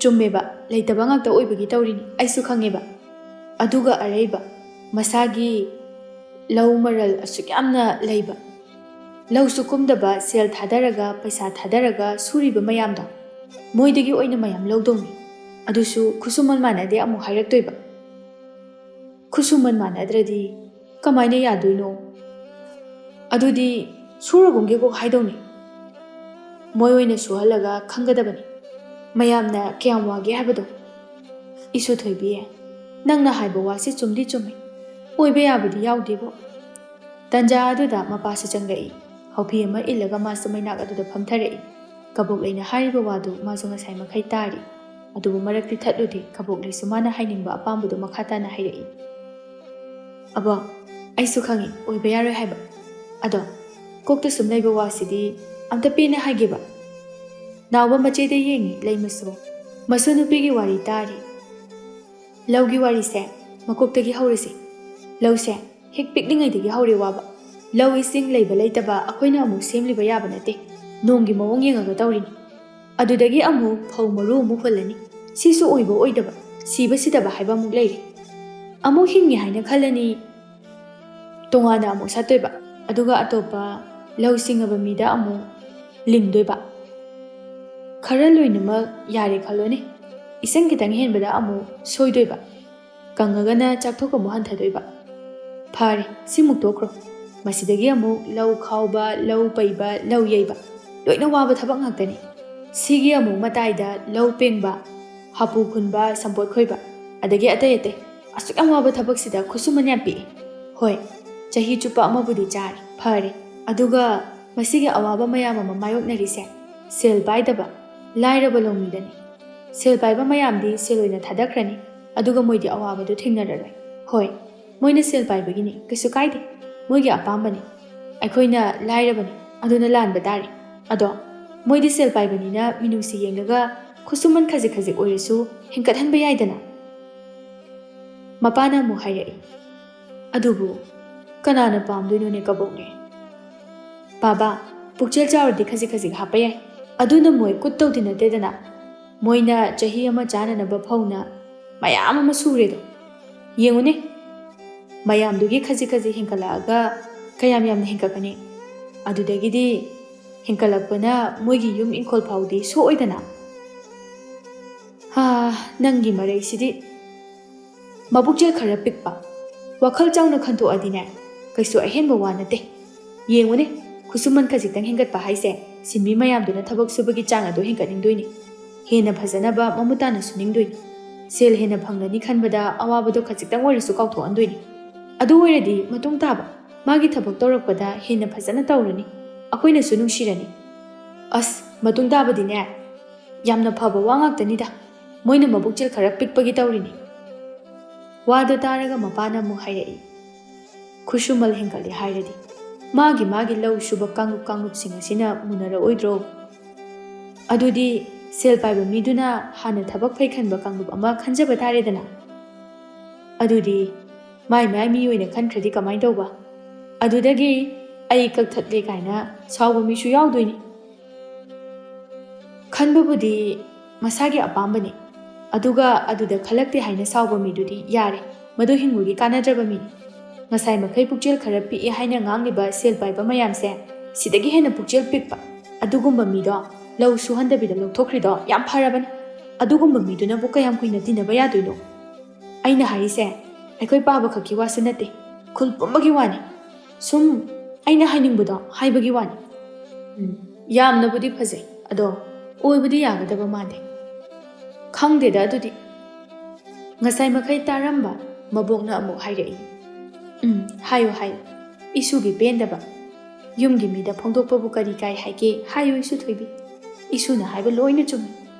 ꯆꯨꯝꯃꯦꯕ. ꯂꯩꯇꯕ ꯉꯥꯛꯇ ꯑꯣꯏꯕꯒꯤ ꯇꯧꯔꯤꯅꯤ. ꯑꯩꯁꯨ ꯈꯪꯉꯦꯕ. ꯑꯗꯨꯒ ꯑꯔꯩꯕ ꯃꯁꯥꯒꯤ ꯂꯧ ꯃꯔꯜ ꯑꯁꯨꯛ ꯌꯥꯝꯅ ꯂꯩꯕ, ꯂꯧꯁꯨ ꯀꯨꯝꯗꯕ, ꯁꯦꯜ ꯊꯥꯗꯔꯒ ꯄꯩꯁా ꯊꯥꯗꯔꯒ ꯁꯨꯔꯤꯕ ꯃꯌꯥꯝꯗꯣ ꯃꯣꯏꯗꯒꯤ ꯑꯣꯏꯅ ꯃꯌꯥꯝ ꯂꯧꯗꯧꯅꯤ. ꯑꯗꯨꯁꯨ ꯈꯨꯠꯁꯨꯃꯟ ꯃꯥꯟꯅꯗꯦ ꯑꯃꯨꯛ ꯍꯥꯏꯔꯛꯇꯣꯏꯕ. ꯈꯨꯠꯁꯨꯃꯟ ꯃꯥꯟꯅꯗ꯭ꯔꯗꯤ ꯀꯃꯥꯏꯅ ꯌꯥꯗꯣꯏꯅꯣ? ꯑꯗꯨꯗꯤ ꯁꯨꯔꯒꯨꯝꯒꯦ ꯀꯣꯛ ꯍꯥꯏꯗꯧꯅꯤ. ꯃꯣꯏ ꯑꯣꯏꯅ ꯁꯨꯍꯜꯂꯒ ꯈꯪꯒꯗꯕꯅꯤ ꯃꯌꯥꯝꯅ ꯀꯌꯥꯝ ꯋꯥꯒꯦ ꯍꯥꯏꯕꯗꯣ. ꯏꯁꯨꯊꯣꯏꯕꯤ, ꯅꯪꯅ ꯍꯥꯏꯕ ꯋꯥꯁꯤ ꯆꯨꯝꯗꯤ ꯆꯨꯝꯃꯤ. ꯑꯣꯏꯕ ꯌꯥꯕꯗꯤ ꯌꯥꯎꯗꯦꯕꯣ. ꯇꯟꯖꯥ ꯑꯗꯨꯗ ꯃꯄꯥꯁꯨ ꯆꯪꯂꯛꯏ. ꯍꯧꯐꯤ ꯑꯃ ꯏꯜꯂꯒ ꯃꯥꯁꯨ ꯃꯩꯅꯥꯛ ꯑꯗꯨꯗ ꯐꯝꯊꯔꯛꯏ. ꯀꯕꯣꯛꯂꯩꯅ ꯍꯥꯏꯔꯤꯕ ꯋꯥꯗꯨ ꯃꯥꯁꯨ ꯉꯁꯥꯏ ꯃꯈꯩ ꯇꯥꯔꯤ. ꯑꯗꯨꯕꯨ ꯃꯔꯛꯇꯤ ꯊꯠꯂꯨꯗꯦ. ꯀꯕꯣꯛꯂꯩꯁꯨ ꯃꯥꯅ ꯍꯥꯏꯅꯤꯡꯕ ꯑꯄꯥꯝꯕꯗꯨ ꯃꯈꯥ ꯇꯥꯅ ꯍꯥꯏꯔꯛꯏ. ꯑꯕꯣ, ꯑꯩꯁꯨ ꯈꯪꯉꯤ ꯑꯣꯏꯕ ꯌꯥꯔꯣꯏ ꯍꯥꯏꯕ. ꯑꯗꯣ ꯀꯣꯛꯇ ꯁꯨꯝ ꯂꯩꯕ ꯋꯥꯁꯤꯗꯤ ꯑꯝꯇ ꯄꯦꯟꯅ ꯍꯥꯏꯒꯦꯕ. ꯅꯥꯎꯕ ꯃꯆꯦꯗ ꯌꯦꯡꯉꯤ. ꯂꯩꯃꯁꯨ ꯃꯁꯨ ꯅꯨꯄꯤꯒꯤ ꯋꯥꯔꯤ ꯇꯥꯔꯤ. ꯂꯧꯒꯤ ꯋꯥꯔꯤꯁꯦ ꯃꯀꯣꯛꯇꯒꯤ ꯍꯧꯔꯁꯤ. ꯂꯧꯁꯦ ꯍꯦꯛ ꯄꯤꯛꯂꯤꯉꯩꯗꯒꯤ ꯍꯧꯔꯦ ꯋꯥꯕ. ꯂꯧ ꯏꯁꯤꯡ ꯂꯩꯕ ꯂꯩꯇꯕ ꯑꯩꯈꯣꯏꯅ ꯑꯃꯨꯛ ꯁꯦꯝꯂꯤꯕ ꯌꯥꯕ ꯅꯠꯇꯦ. ꯅꯣꯡꯒꯤ ꯃꯑꯣꯡ ꯌꯦꯡꯉꯒ ꯇꯧꯔꯤꯅꯤ. ꯑꯗꯨꯗꯒꯤ ꯑꯃꯨꯛ ꯐꯧ ꯃꯔꯨ ꯑꯃꯨꯛ ꯍꯨꯜꯂꯅꯤ. ꯁꯤꯁꯨ ꯑꯣꯏꯕ ꯑꯣꯏꯗꯕ, ꯁꯤꯕ ꯁꯤꯗꯕ ꯍꯥꯏꯕ ꯑꯃꯨꯛ ꯂꯩꯔꯤ. ꯑꯃꯨꯛ ꯍꯤꯡꯉꯦ ꯍꯥꯏꯅ ꯈꯜꯂꯅꯤ, ꯇꯣꯉꯥꯟꯅ ꯑꯃꯨꯛ ꯁꯠꯇꯣꯏꯕ. ꯑꯗꯨꯒ ꯑꯇꯣꯞꯄ ꯂꯧ ꯁꯤꯡꯉꯕ ꯃꯤꯗ ꯑꯃꯨꯛ ꯂꯤꯡꯗꯣꯏꯕ. ꯈꯔ ꯂꯣꯏꯅꯃꯛ ꯌꯥꯔꯦ ꯈꯜꯂꯣꯅꯦ. ꯏꯁꯤꯡ ꯈꯤꯇꯪ ꯍꯦꯟꯕꯗ ꯑꯃꯨꯛ ꯁꯣꯏꯗꯣꯏꯕ. ꯀꯪꯉꯒꯅ ꯆꯥꯛꯊꯣꯛ ꯑꯃꯨꯛ ꯍꯟꯊꯗꯣꯏꯕ. ꯐꯔꯦ, ꯁꯤꯃꯨꯛ ꯇꯣꯛꯈ꯭ꯔꯣ. ꯃꯁꯤꯗꯒꯤ ꯑꯃꯨꯛ ꯂꯧ ꯈꯥꯎꯕ, ꯂꯧ ꯄꯩꯕ, ꯂꯧ ꯌꯩꯕ, ꯂꯣꯏꯅ ꯋꯥꯕ ꯊꯕꯛ ꯉꯥꯛꯇꯅꯤ. ꯁꯤꯒꯤ ꯑꯃꯨꯛ ꯃꯇꯥꯏꯗ ꯂꯧ ꯄꯦꯡꯕ, ꯍꯥꯄꯨ ꯈꯨꯟꯕ, ꯁꯝꯄꯣꯠ ꯈꯣꯏꯕ, ꯑꯗꯒꯤ ꯑꯇꯩ ꯑꯁꯨꯛ ꯌꯥꯝ ꯋꯥꯕ ꯊꯕꯛꯁꯤꯗ ꯈꯨꯠꯁꯨꯃꯟ ꯌꯥꯝ ꯄꯤꯛꯏ. ꯍꯣꯏ, ꯆꯍꯤ ꯆꯨꯞꯄ ꯑꯃꯕꯨꯗꯤ ꯆꯥꯔꯤ ꯐꯔꯦ ꯑꯗꯨꯒ ꯃꯁꯤꯒꯤ ꯑꯋꯥꯕ ꯃꯌꯥꯝ ꯑꯃ ꯃꯥꯌꯣꯛꯅꯔꯤꯁꯦ ꯁꯦꯜ ꯄꯥꯏꯗꯕ ꯂꯥꯏꯔꯕ ꯂꯧꯃꯤꯗꯅꯤ ꯁꯦꯜ ꯄꯥꯏꯕ ꯃꯌꯥꯝꯗꯤ ꯁꯦꯜ ꯑꯣꯏꯅ ꯊꯥꯗꯈ꯭ꯔꯅꯤ ꯑꯗꯨꯒ ꯃꯣꯏꯗꯤ ꯑꯋꯥꯕꯗꯨ ꯊꯦꯡꯅꯔꯔꯣꯏ ꯍꯣꯏ ꯃꯣꯏꯅ ꯁꯦꯜ ꯄꯥꯏꯕꯒꯤꯅꯤ ꯀꯩꯁꯨ ꯀꯥꯏꯗꯦ ꯃꯣꯏꯒꯤ ꯑꯄꯥꯝꯕꯅꯤ ꯑꯩꯈꯣꯏꯅ ꯂꯥꯏꯔꯕꯅꯤ ꯑꯗꯨꯅ ꯂꯥꯟꯕ ꯇꯥꯔꯦ ꯑꯗꯣ ꯃꯣꯏꯗꯤ ꯁꯦꯜ ꯄꯥꯏꯕꯅꯤꯅ ꯃꯤꯅꯨꯡꯁꯤ ꯌꯦꯡꯂꯒ ꯈꯨꯠꯁꯨꯃꯟ ꯈꯖꯤꯛ ꯈꯖꯤꯛ ꯑꯣꯏꯔꯁꯨ ꯍꯦꯟꯀꯠꯍꯟꯕ ꯌꯥꯏꯗꯅ ꯃꯄꯥꯅ ꯑꯃꯨꯛ ꯍꯥꯏꯔꯛꯏ ꯑꯗꯨꯕꯨ ꯀꯅꯥꯅ ꯄꯥꯝꯗꯣꯏꯅꯣꯅꯦ ꯀꯕꯣꯛꯅꯦ ꯕꯥꯕꯥ ꯄꯨꯛꯆꯦꯜ ꯆꯥꯎꯔꯗꯤ ꯈꯖꯤꯛ ꯈꯖꯤꯛ ꯍꯥꯞꯄ ꯌꯥꯏ ꯑꯗꯨꯅ ꯃꯣꯏ ꯀꯨꯠꯇꯧꯗꯤ ꯅꯠꯇꯦꯗꯅ ꯃꯣꯏꯅ ꯆꯍꯤ ꯑꯃ ꯆꯥꯅꯅꯕ ꯐꯧꯅ ꯃꯌꯥꯝ ꯑꯃ ꯁꯨꯔꯦꯗꯣ ꯌꯦꯡꯉꯨꯅꯦ ꯃꯌꯥꯝꯗꯨꯒꯤ ꯈꯖꯤꯛ ꯈꯖꯤꯛ ꯍꯦꯟꯀꯠꯂꯛꯑꯒ ꯀꯌꯥꯝ ꯌꯥꯝꯅ ꯍꯦꯟꯀꯠꯀꯅꯤ ꯑꯗꯨꯗꯒꯤꯗꯤ ꯍꯦꯟꯀꯠꯂꯛꯄꯅ ꯃꯣꯏꯒꯤ ꯌꯨꯝ ꯏꯪꯈꯣꯜ ꯐꯥꯎꯗꯤ ꯁꯣꯛꯑꯣꯏꯗꯅ ꯅꯪꯒꯤ ꯃꯔꯩꯁꯤꯗꯤ ꯃꯕꯨꯛꯆꯦꯜ ꯈꯔ ꯄꯤꯛꯄ ꯋꯥꯈꯜ ꯆꯥꯎꯅ ꯈꯟꯇꯣꯛꯑꯗꯤꯅꯦ ꯀꯩꯁꯨ ꯑꯍꯦꯟꯕ ꯋꯥ ꯅꯠꯇꯦ ꯌꯦꯡꯉꯨꯅꯦ ꯈꯨꯠꯁꯨꯃꯟ ꯈꯖꯤꯛꯇꯪ ꯍꯦꯟꯒꯠꯄ ꯍꯥꯏꯁꯦ ꯁꯤꯟꯃꯤ ꯃꯌꯥꯝꯗꯨꯅ ꯊꯕꯛ ꯁꯨꯕꯒꯤ ꯆꯥꯡ ꯑꯗꯨ ꯍꯦꯟꯒꯠꯅꯤꯡꯗꯣꯏꯅꯤ ꯍꯦꯟꯅ ꯐꯖꯅꯕ ꯃꯃꯨꯠ ꯇꯥꯅ ꯁꯨꯅꯤꯡꯗꯣꯏꯅꯤ ꯁꯦꯜ ꯍꯦꯟꯅ ꯐꯪꯒꯅꯤ ꯈꯟꯕꯗ ꯑꯋꯥꯕꯗꯣ ꯈꯖꯤꯛꯇꯪ ꯑꯣꯏꯔꯁꯨ ꯀꯥꯎꯊꯣꯛꯍꯟꯗꯣꯏꯅꯤ ꯑꯗꯨ ꯑꯣꯏꯔꯗꯤ ꯃꯇꯨꯡ ꯇꯥꯕ ꯃꯥꯒꯤ ꯊꯕꯛ ꯇꯧꯔꯛꯄꯗ ꯍꯦꯟꯅ ꯐꯖꯅ ꯇꯧꯔꯅꯤ ꯑꯩꯈꯣꯏꯅꯁꯨ ꯅꯨꯡꯁꯤꯔꯅꯤ ꯑꯁ ꯃꯇꯨꯡ ꯇꯥꯕꯗꯤꯅꯦ ꯌꯥꯝꯅ ꯐꯕ ꯋꯥ ꯉꯥꯛꯇꯅꯤꯗ ꯃꯣꯏꯅ ꯃꯕꯨꯛꯆꯦꯜ ꯈꯔ ꯄꯤꯛꯄꯒꯤ ꯇꯧꯔꯤꯅꯤ ꯋꯥꯗꯣ ꯇꯥꯔꯒ ꯃꯄꯥꯅ ꯑꯃꯨꯛ ꯍꯥꯏꯔꯛꯏ ꯈꯨꯠꯁꯨꯃꯜ ꯍꯦꯟꯒꯠꯂꯦ ꯍꯥꯏꯔꯗꯤ ꯃꯥꯒꯤ ꯂꯧ ꯁꯨꯕ ꯀꯥꯡꯂꯨꯞꯁꯤꯡ ꯑꯁꯤꯅ ꯃꯨꯟꯅꯔꯛꯑꯣꯏꯗ꯭ꯔꯣ ꯑꯗꯨꯗꯤ ꯁꯦꯜ ꯄꯥꯏꯕ ꯃꯤꯗꯨꯅ ꯍꯥꯟꯅ ꯊꯕꯛ ꯐꯩ ꯈꯟꯕ ꯀꯥꯡꯂꯨꯞ ꯑꯃ ꯈꯟꯖꯕ ꯇꯥꯔꯦꯗꯅ ꯑꯗꯨꯗꯤ ꯃꯥꯏ ꯃꯤ ꯑꯣꯏꯅ ꯈꯟꯈ꯭ꯔꯗꯤ ꯀꯃꯥꯏꯅ ꯇꯧꯕ ꯑꯗꯨꯗꯒꯤ ꯑꯩ ꯀꯛꯊꯠꯂꯦ ꯀꯥꯏꯅ ꯁꯥꯎꯕ ꯃꯤꯁꯨ ꯌꯥꯎꯗꯣꯏꯅꯤ ꯈꯟꯕꯕꯨꯗꯤ ꯃꯁꯥꯒꯤ ꯑꯄꯥꯝꯕꯅꯤ ꯑꯗꯨꯒ ꯑꯗꯨꯗ ꯈꯜꯂꯛꯇꯦ ꯍꯥꯏꯅ ꯁꯥꯎꯕ ꯃꯤꯗꯨꯗꯤ ꯌꯥꯔꯦ ꯃꯗꯨ ꯍꯤꯡꯕꯒꯤ ꯀꯥꯟꯅꯗ꯭ꯔꯕ ꯃꯤꯅꯤ ꯉꯁꯥꯏ ꯃꯈꯩ ꯄꯨꯛꯆꯦꯜ ꯈꯔ ꯄꯤꯛꯏ ꯍꯥꯏꯅ ꯉꯥꯡꯂꯤꯕ ꯁꯦꯜ ꯄꯥꯏꯕ ꯃꯌꯥꯝꯁꯦ ꯁꯤꯗꯒꯤ ꯍꯦꯟꯅ ꯄꯨꯛꯆꯦꯜ ꯄꯤꯛꯄ ꯑꯗꯨꯒꯨꯝꯕ ꯃꯤꯗꯣ ꯂꯧ ꯁꯨꯍꯟꯗꯕꯤꯗ ꯂꯧꯊꯣꯛꯈ꯭ꯔꯤꯗꯣ ꯌꯥꯝ ꯐꯔꯕꯅꯤ ꯑꯗꯨꯒꯨꯝꯕ ꯃꯤꯗꯨꯅꯕꯨ ꯀꯌꯥꯝ ꯀꯨꯏꯅ ꯇꯤꯟꯅꯕ ꯌꯥꯗꯣꯏꯅꯣ ꯑꯩꯅ ꯍꯥꯏꯔꯤꯁꯦ ꯑꯩꯈꯣꯏ ꯄꯥꯕ ꯈꯛꯀꯤ ꯋꯥꯁꯨ ꯅꯠꯇꯦ ꯈꯨꯜ ꯄꯨꯝꯕꯒꯤ ꯋꯥꯅꯤ ꯁꯨꯝ ꯑꯩꯅ ꯍꯥꯏꯅꯤꯡꯕꯗꯣ ꯍꯥꯏꯕꯒꯤ ꯋꯥꯅꯤ ꯌꯥꯝꯅꯕꯨꯗꯤ ꯐꯖꯩ ꯑꯗꯣ ꯑꯣꯏꯕꯗꯤ ꯌꯥꯒꯗꯕ ꯃꯥꯟꯗꯦ ꯈꯪꯗꯦꯗ ꯑꯗꯨꯗꯤ ꯉꯁꯥꯏ ꯃꯈꯩ ꯇꯥꯔꯝꯕ ꯃꯕꯣꯛꯅ ꯑꯃꯨꯛ ꯍꯥꯏꯔꯛꯏ ꯍꯥꯏꯌꯨ ꯏꯁꯨꯒꯤ ꯄꯦꯟꯗꯕ ꯌꯨꯝꯒꯤ ꯃꯤꯗ ꯐꯣꯡꯗꯣꯛꯄꯕꯨ ꯀꯔꯤ ꯀꯥꯏ ꯍꯥꯏꯒꯦ ꯍꯥꯏꯌꯨ ꯏꯁꯨ ꯊꯣꯏꯕꯤ ꯏꯁꯨꯅ ꯍꯥꯏꯕ ꯂꯣꯏꯅ ꯆꯨꯝꯃꯤ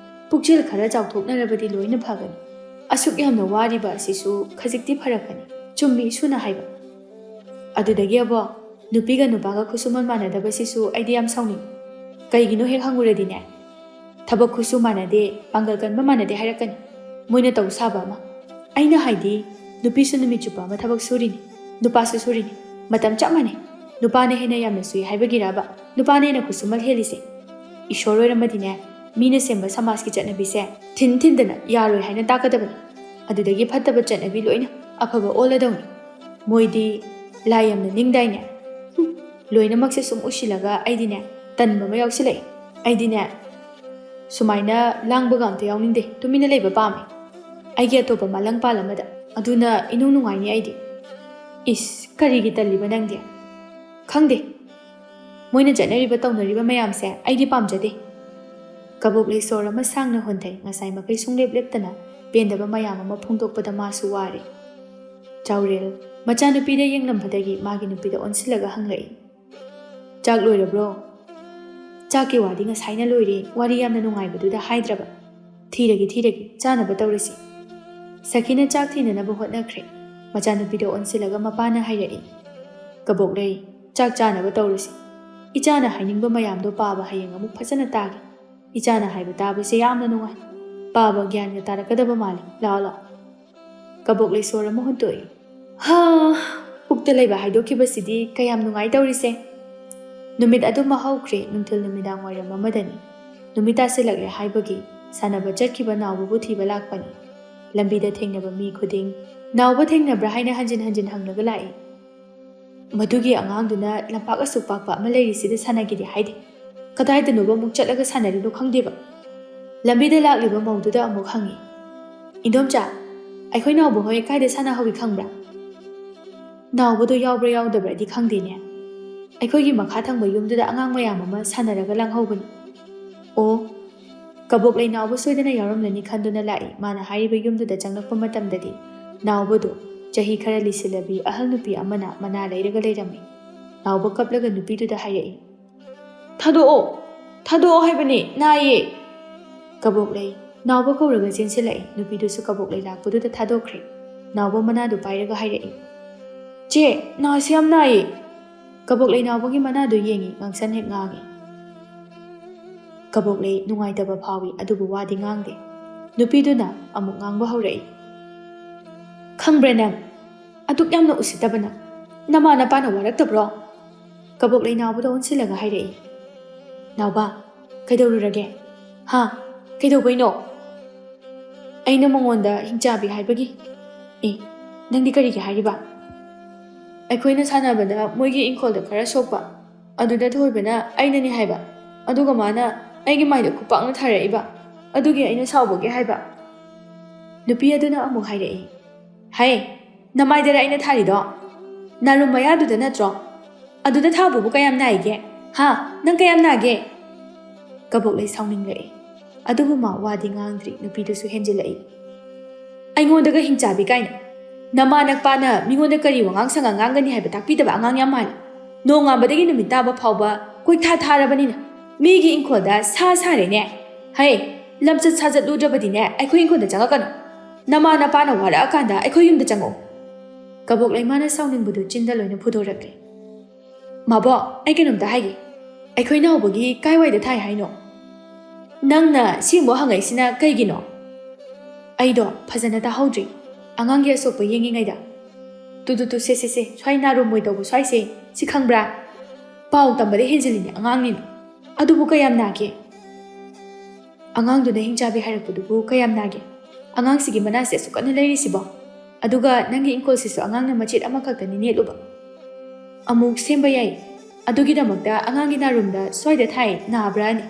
ꯄꯨꯛꯆꯦꯜ ꯈꯔ ꯆꯥꯎꯊꯣꯛꯅꯔꯕꯗꯤ ꯂꯣꯏꯅ ꯐꯒꯅꯤ ꯑꯁꯨꯛ ꯌꯥꯝꯅ ꯋꯥꯔꯤꯕ ꯑꯁꯤꯁꯨ ꯈꯖꯤꯛꯇꯤ ꯐꯔꯛꯀꯅꯤ ꯆꯨꯝꯃꯤ ꯏꯁꯨꯅ ꯍꯥꯏꯕ ꯑꯗꯨꯗꯒꯤ ꯑꯕꯣ ꯅꯨꯄꯤꯒ ꯅꯨꯄꯥꯒ ꯈꯨꯠꯁꯨꯃꯟ ꯃꯥꯟꯅꯗꯕꯁꯤꯁꯨ ꯑꯩꯗꯤ ꯌꯥꯝ ꯁꯥꯎꯅꯤꯡꯉꯤ ꯀꯩꯒꯤꯅꯣ ꯍꯦꯛ ꯍꯪꯉꯨꯔꯗꯤꯅꯦ ꯊꯕꯛ ꯈꯨꯠꯁꯨ ꯃꯥꯟꯅꯗꯦ ꯄꯥꯡꯒꯜ ꯀꯟꯕ ꯃꯥꯟꯅꯗꯦ ꯍꯥꯏꯔꯛꯀꯅꯤ ꯃꯣꯏꯅ ꯇꯧ ꯁꯥꯕ ꯑꯃ ꯑꯩꯅ ꯍꯥꯏꯗꯤ ꯅꯨꯄꯤꯁꯨ ꯅꯨꯃꯤꯠ ꯆꯨꯞꯄ ꯑꯃ ꯊꯕꯛ ꯁꯨꯔꯤꯅꯤ ꯅꯨꯄꯥꯁꯨ ꯁꯨꯔꯤꯅꯤ ꯃꯇꯝ ꯆꯞ ꯃꯥꯟꯅꯩ ꯅꯨꯄꯥꯅ ꯍꯦꯟꯅ ꯌꯥꯝꯅ ꯁꯨꯏ ꯍꯥꯏꯕꯒꯤꯔꯕ ꯅꯨꯄꯥꯅ ꯍꯦꯟꯅ ꯈꯨꯠꯁꯨꯃꯜ ꯍꯦꯜꯂꯤꯁꯦ ꯏꯁꯣꯔ ꯑꯣꯏꯔꯝꯃꯗꯤꯅꯦ ꯃꯤꯅ ꯁꯦꯝꯕ ꯁꯃꯥꯖꯀꯤ ꯆꯠꯅꯕꯤꯁꯦ ꯊꯤꯟꯗꯅ ꯌꯥꯔꯣꯏ ꯍꯥꯏꯅ ꯇꯥꯛꯀꯗꯕꯅꯤ ꯑꯗꯨꯗꯒꯤ ꯐꯠꯇꯕ ꯆꯠꯅꯕꯤ ꯂꯣꯏꯅ ꯑꯐꯕ ꯑꯣꯜꯂꯗꯧꯅꯤ ꯃꯣꯏꯗꯤ ꯂꯥꯏ ꯌꯥꯝꯅ ꯅꯤꯡꯗꯥꯏꯅꯦ ꯂꯣꯏꯅꯃꯛꯁꯦ ꯁꯨꯝ ꯎꯁꯤꯜꯂꯒ ꯑꯩꯗꯤꯅꯦ ꯇꯟꯕ ꯑꯃ ꯌꯥꯎꯁꯤꯜꯂꯛꯑꯦ ꯑꯩꯗꯤꯅꯦ ꯁꯨꯃꯥꯏꯅ ꯂꯥꯡꯕꯒ ꯑꯝꯇ ꯌꯥꯎꯅꯤꯡꯗꯦ ꯇꯨꯃꯤꯟꯅ ꯂꯩꯕ ꯄꯥꯝꯃꯦ ꯑꯩꯒꯤ ꯑꯇꯣꯞꯄ ꯃꯥꯂꯪꯄꯥꯜ ꯑꯃꯗ ꯑꯗꯨꯅ ꯏꯅꯨꯡ ꯅꯨꯡꯉꯥꯏꯅꯤ ꯑꯩꯗꯤ ꯏꯁ ꯀꯔꯤꯒꯤ ꯇꯜꯂꯤꯕ ꯅꯪꯗꯤ ꯈꯪꯗꯦ ꯃꯣꯏꯅ ꯆꯠꯅꯔꯤꯕ ꯇꯧꯅꯔꯤꯕ ꯃꯌꯥꯝꯁꯦ ꯑꯩꯗꯤ ꯄꯥꯝꯖꯗꯦ ꯀꯕꯣꯛꯂꯩ ꯁꯣꯔ ꯑꯃ ꯁꯥꯡꯅ ꯍꯣꯟꯊꯩ ꯉꯁꯥꯏ ꯃꯈꯩ ꯁꯨꯡꯂꯦꯞ ꯂꯦꯞꯇꯅ ꯄꯦꯟꯗꯕ ꯃꯌꯥꯝ ꯑꯃ ꯐꯣꯡꯗꯣꯛꯄꯗ ꯃꯥꯁꯨ ꯋꯥꯔꯦ ꯆꯥꯎꯔꯦꯜ ꯃꯆꯥꯅꯨꯄꯤꯗ ꯌꯦꯡꯂꯝꯕꯗꯒꯤ ꯃꯥꯒꯤ ꯅꯨꯄꯤꯗ ꯑꯣꯟꯁꯤꯜꯂꯒ ꯍꯪꯂꯛꯏ ꯆꯥꯛ ꯂꯣꯏꯔꯕ꯭ꯔꯣ ꯆꯥꯛꯀꯤ ꯋꯥꯗꯤ ꯉꯁꯥꯏꯅ ꯂꯣꯏꯔꯦ ꯋꯥꯔꯤ ꯌꯥꯝꯅ ꯅꯨꯡꯉꯥꯏꯕꯗꯨꯗ ꯍꯥꯏꯗ꯭ꯔꯕ ꯊꯤꯔꯒꯦ ꯆꯥꯅꯕ ꯇꯧꯔꯁꯤ ꯁꯈꯤꯅ ꯆꯥꯛ ꯊꯤꯅꯅꯕ ꯍꯣꯠꯅꯈ꯭ꯔꯦ ꯃꯆꯥꯅꯨꯄꯤꯗ ꯑꯣꯟꯁꯤꯜꯂꯒ ꯃꯄꯥꯅ ꯍꯥꯏꯔꯛꯏ ꯀꯕꯣꯛꯂꯩ ꯆꯥꯛ ꯆꯥꯅꯕ ꯇꯧꯔꯁꯤ ꯏꯆꯥꯅ ꯍꯥꯏꯅꯤꯡꯕ ꯃꯌꯥꯝꯗꯣ ꯄꯥꯕ ꯍꯌꯦꯡ ꯑꯃꯨꯛ ꯐꯖꯅ ꯇꯥꯒꯦ ꯏꯆꯥꯅ ꯍꯥꯏꯕ ꯇꯥꯕꯁꯦ ꯌꯥꯝꯅ ꯅꯨꯡꯉꯥꯏ ꯄꯥꯕ ꯒ꯭ꯌꯥꯟꯒ ꯇꯥꯔꯛꯀꯗꯕ ꯃꯥꯜꯂꯤ ꯂꯥꯛꯑꯣ ꯀꯕꯣꯛꯂꯩ ꯁꯣꯔ ꯑꯃ ꯍꯨꯟꯇꯣꯛꯏ ꯄꯨꯛꯇ ꯂꯩꯕ ꯍꯥꯏꯗꯣꯛꯈꯤꯕꯁꯤꯗꯤ ꯀꯌꯥꯝ ꯅꯨꯡꯉꯥꯏ ꯇꯧꯔꯤꯁꯦ ꯅꯨꯃꯤꯠ ꯑꯗꯨꯃ ꯍꯧꯈ꯭ꯔꯦ ꯅꯨꯡꯊꯤꯜ ꯅꯨꯃꯤꯗꯥꯡ ꯋꯥꯏꯔꯝ ꯑꯃꯗꯅꯤ ꯅꯨꯃꯤꯠ ꯇꯥꯁꯤꯜꯂꯛꯂꯦ ꯍꯥꯏꯕꯒꯤ ꯁꯥꯟꯅꯕ ꯆꯠꯈꯤꯕ ꯅꯥꯎꯕꯕꯨ ꯊꯤꯕ ꯂꯥꯛꯄꯅꯤ ꯂꯝꯕꯤꯗ ꯊꯦꯡꯅꯕ ꯃꯤ ꯈꯨꯗꯤꯡ ꯅꯥꯎꯕ ꯊꯦꯡꯅꯕ꯭ꯔꯥ ꯍꯥꯏꯅ ꯍꯟꯖꯤꯟ ꯍꯪꯂꯒ ꯂꯥꯛꯏ ꯃꯗꯨꯒꯤ ꯑꯉꯥꯡꯗꯨꯅ ꯂꯝꯄꯥꯛ ꯑꯁꯨꯛ ꯄꯥꯛꯄ ꯑꯃ ꯂꯩꯔꯤꯁꯤꯗ ꯁꯥꯟꯅꯒꯦꯗꯤ ꯍꯥꯏꯗꯦ ꯀꯗꯥꯏꯗꯅꯣꯕ ꯑꯃꯨꯛ ꯆꯠꯂꯒ ꯁꯥꯟꯅꯔꯤꯅꯣ ꯈꯪꯗꯦꯕ ꯂꯝꯕꯤꯗ ꯂꯥꯛꯂꯤꯕ ꯃꯧꯗꯨꯗ ꯑꯃꯨꯛ ꯍꯪꯉꯤ ꯏꯟꯗꯣꯝꯆꯥ ꯑꯩꯈꯣꯏ ꯅꯥꯎꯕ ꯍꯣꯏ ꯀꯥꯏꯗ ꯁꯥꯟꯅꯍꯧꯋꯤ ꯈꯪꯕ꯭ꯔꯥ ꯅꯥꯎꯕꯗꯣ ꯌꯥꯎꯕ꯭ꯔꯥ ꯌꯥꯎꯗꯕ꯭ꯔꯥꯗꯤ ꯈꯪꯗꯦꯅꯦ ꯑꯩꯈꯣꯏꯒꯤ ꯃꯈꯥ ꯊꯪꯕ ꯌꯨꯝꯗꯨꯗ ꯑꯉꯥꯡ ꯃꯌꯥꯝ ꯑꯃ ꯁꯥꯟꯅꯔꯒ ꯂꯥꯡꯍꯧꯕꯅꯤ ꯑꯣ ꯀꯕꯣꯛꯂꯩ ꯅꯥꯎꯕ ꯁꯣꯏꯗꯅ ꯌꯥꯎꯔꯝꯂꯅꯤ ꯈꯟꯗꯨꯅ ꯂꯥꯛꯏ ꯃꯥꯅ ꯍꯥꯏꯔꯤꯕ ꯌꯨꯝꯗꯨꯗ ꯆꯪꯂꯛꯄ ꯃꯇꯝꯗꯗꯤ ꯅꯥꯎꯕꯗꯣ ꯆꯍꯤ ꯈꯔ ꯂꯤꯁꯤꯜꯂꯕꯤ ꯑꯍꯜ ꯅꯨꯄꯤ ꯑꯃꯅ ꯃꯅꯥ ꯂꯩꯔꯒ ꯂꯩꯔꯝꯃꯤ꯫ ꯅꯥꯎꯕ ꯀꯞꯂꯒ ꯅꯨꯄꯤꯗꯨꯗ ꯍꯥꯏꯔꯛꯏ, "ꯊꯥꯗꯣꯛꯑꯣ! ꯊꯥꯗꯣꯛꯑꯣ ꯍꯥꯏꯕꯅꯤ, ꯅꯥꯏꯌꯦ!" ꯀꯕꯣꯛꯂꯩ ꯅꯥꯎꯕ ꯀꯧꯔꯒ ꯆꯦꯟꯁꯤꯜꯂꯛꯏ꯫ ꯅꯨꯄꯤꯗꯨꯁꯨ ꯀꯕꯣꯛꯂꯩ ꯂꯥꯛꯄꯗꯨꯗ ꯊꯥꯗꯣꯛꯈ꯭ꯔꯦ꯫ ꯅꯥꯎꯕ ꯃꯅꯥꯗꯨ ꯄꯥꯏꯔꯒ ꯍꯥꯏꯔꯛꯏ, "ꯆꯦ, ꯅꯥꯁꯤ ꯌꯥꯝ ꯅꯥꯏꯌꯦ!" ꯀꯕꯣꯛꯂꯩ ꯅꯥꯎꯕꯒꯤ ꯃꯅꯥꯗꯨ ꯌꯦꯡꯉꯤ, ꯉꯥꯡꯁꯟ ꯍꯦꯛ ꯉꯥꯡꯉꯤ꯫ ꯀꯕꯣꯛꯂꯩ ꯅꯨꯡꯉꯥꯏꯇꯕ ꯐꯥꯎꯏ, ꯑꯗꯨꯕꯨ ꯋꯥꯗꯤ ꯉꯥꯡꯗꯦ꯫ ꯅꯨꯄꯤꯗꯨꯅ ꯑꯃꯨꯛ ꯉꯥꯡꯕ ꯍꯧꯔꯛꯏ, "ꯈꯪꯕ꯭ꯔꯥ ꯅꯪ, ꯑꯗꯨꯛ ꯌꯥꯝꯅ ꯎꯁꯤꯠꯇꯕ ꯅꯪ, ꯅꯃꯥ ꯅꯄꯥꯅ ꯋꯥꯔꯛꯇꯕ꯭ꯔꯣ?" ꯀꯕꯣꯛꯂꯩ ꯅꯥꯎꯕꯗ ꯑꯣꯟꯁꯤꯜꯂꯒ ꯍꯥꯏꯔꯛꯏ, "ꯅꯥꯎꯕ, ꯀꯩꯗꯧꯔꯨꯔꯒꯦ? ꯍꯥ, ꯀꯩꯗꯧꯕꯩꯅꯣ? ꯑꯩꯅ ꯃꯉꯣꯟꯗ ꯍꯤꯡꯆꯥꯕꯤ ꯍꯥꯏꯕꯒꯤ." "ꯑꯦ, ꯅꯪꯗꯤ ꯀꯔꯤꯒꯤ ꯍꯥꯏꯔꯤꯕ?" "ꯑꯩꯈꯣꯏꯅ ꯁꯥꯟꯅꯕꯗ ꯃꯣꯏꯒꯤ ꯏꯪꯈꯣꯜꯗ ꯈꯔ ꯁꯣꯛꯄ, ꯑꯗꯨꯗ ꯊꯣꯏꯕꯅ ꯑꯩꯅꯅꯤ ꯍꯥꯏꯕ, ꯑꯗꯨꯒ ꯃꯥꯅ ꯑꯩꯒꯤ ꯃꯥꯏꯗ ꯈꯨꯄꯥꯛꯅ ꯊꯥꯔꯛꯏꯕ, ꯑꯗꯨꯒꯤ ꯑꯩꯅ ꯁꯥꯎꯕꯒꯤ ꯍꯥꯏꯕ." ꯅꯨꯄꯤ ꯑꯗꯨꯅ ꯑꯃꯨꯛ ꯍꯥꯏꯔꯛꯏ, "ꯍꯩ, ꯅꯃꯥꯏꯗꯔ ꯑꯩꯅ ꯊꯥꯔꯤꯗꯣ? ꯅꯥꯔꯨꯝ ꯃꯌꯥꯗꯨꯗ ꯅꯠꯇ꯭ꯔꯣ? ꯑꯗꯨꯗ ꯊꯥꯕꯕꯨ ꯀꯌꯥꯝ ꯅꯥꯏꯒꯦ? ꯍꯥ, ꯅꯪ ꯀꯌꯥꯝ ꯅꯥꯒꯦ?" ꯀꯕꯣꯛꯂꯩ ꯁꯥꯎꯅꯤꯡꯂꯛꯏ, ꯑꯗꯨꯕꯨ ꯃꯥ ꯋꯥꯗꯤ ꯉꯥꯡꯗ꯭ꯔꯤ꯫ ꯅꯨꯄꯤꯗꯨꯁꯨ ꯍꯦꯟꯖꯤꯜꯂꯛꯏ, "ꯑꯩꯉꯣꯟꯗꯒ ꯍꯤꯡꯆꯥꯕꯤ ꯀꯥꯏꯅ! ꯅꯃꯥ ꯅꯄꯥꯅ ꯃꯤꯉꯣꯟꯗ ꯀꯔꯤ ꯋꯥꯉꯥꯡ ꯁꯉꯥꯡ ꯉꯥꯡꯒꯅꯤ ꯍꯥꯏꯕ ꯇꯥꯛꯄꯤꯗꯕ ꯑꯉꯥꯡ ꯌꯥꯝ ꯃꯥꯜꯂꯤ꯫ ꯅꯣꯡꯉꯥꯟꯕꯗꯒꯤ ꯅꯨꯃꯤꯠ ꯇꯥꯕ ꯐꯥꯎꯕ ꯀꯣꯏꯊꯥ ꯊꯥꯔꯕꯅꯤꯅ ꯃꯤꯒꯤ ꯏꯪꯈꯣꯜꯗ ꯁꯥ ꯁꯥꯔꯦꯅꯦ! ꯍꯩ, ꯂꯝꯆꯠ ꯁꯥꯖꯠꯂꯨꯗ꯭ꯔꯕꯗꯤꯅꯦ ꯑꯩꯈꯣꯏ ꯏꯪꯈꯣꯜꯗ ꯆꯪꯉꯛꯀꯅꯨ! ꯅꯃꯥ ꯅꯄꯥꯅ ꯋꯥꯔꯛꯑꯀꯥꯟꯗ ꯑꯩꯈꯣꯏ ꯌꯨꯝꯗ ꯆꯪꯉꯛꯎ!" ꯀꯕꯣꯛꯂꯩ ꯃꯥꯅ ꯁꯥꯎꯅꯤꯡꯕꯗꯨ ꯆꯤꯟꯗ ꯂꯣꯏꯅ ꯐꯨꯗꯣꯔꯛꯂꯦ꯫ "ꯃꯥꯕꯣꯛ, ꯑꯩ ꯀꯩꯅꯣꯝꯇ ꯍꯥꯏꯒꯦ, ꯑꯩꯈꯣꯏ ꯅꯥꯎꯕꯒꯤ ꯀꯥꯏꯋꯥꯏꯗ ꯊꯥꯏ ꯍꯥꯏꯅꯣ? ꯅꯪꯅ ꯁꯤꯒꯨꯝꯕ ꯍꯪꯉꯛꯏꯁꯤꯅ ꯀꯩꯒꯤꯅꯣ?" "ꯑꯩꯗꯣ ꯐꯖꯅ ꯇꯥꯍꯧꯗ꯭ꯔꯤ, ꯑꯉꯥꯡꯒꯤ ꯑꯁꯣꯛꯄ ꯌꯦꯡꯉꯤꯉꯩꯗ ꯇꯨ ꯁꯦ ꯁ꯭ꯋꯥꯏ ꯅꯥꯔꯨꯝꯃꯣꯏ ꯇꯧꯕ ꯁ꯭ꯋꯥꯏꯁꯦ, ꯁꯤ ꯈꯪꯕ꯭ꯔꯥ? ꯄꯥꯎ ꯇꯝꯕꯗ ꯍꯦꯟꯖꯤꯜꯂꯤꯅꯦ ꯑꯉꯥꯡꯅꯤꯅ, ꯑꯗꯨꯕꯨ ꯀꯌꯥꯝ ꯅꯥꯒꯦ? ꯑꯉꯥꯡꯗꯨꯅ ꯍꯤꯡꯆꯥꯕꯤ ꯍꯥꯏꯔꯛꯄꯗꯨꯕꯨ ꯀꯌꯥꯝ ꯅꯥꯒꯦ? ꯑꯉꯥꯡꯁꯤꯒꯤ ꯃꯅꯥꯁꯦ ꯑꯁꯨꯛ ꯀꯟꯅ ꯂꯩꯔꯤꯁꯤꯕꯣ, ꯑꯗꯨꯒ ꯅꯪꯒꯤ ꯏꯪꯈꯣꯜꯁꯤꯁꯨ ꯑꯉꯥꯡꯅ ꯃꯆꯦꯠ ꯑꯃꯈꯛꯇꯅꯤ ꯅꯦꯠꯂꯨꯕ, ꯑꯃꯨꯛ ꯁꯦꯝꯕ ꯌꯥꯏ, ꯑꯗꯨꯒꯤꯗꯃꯛꯇ ꯑꯉꯥꯡꯒꯤ ꯅꯥꯔꯨꯝꯗ ꯁ꯭ꯋꯥꯏꯗ ꯊꯥꯏ ꯅꯥꯕ꯭ꯔꯥꯅꯤ?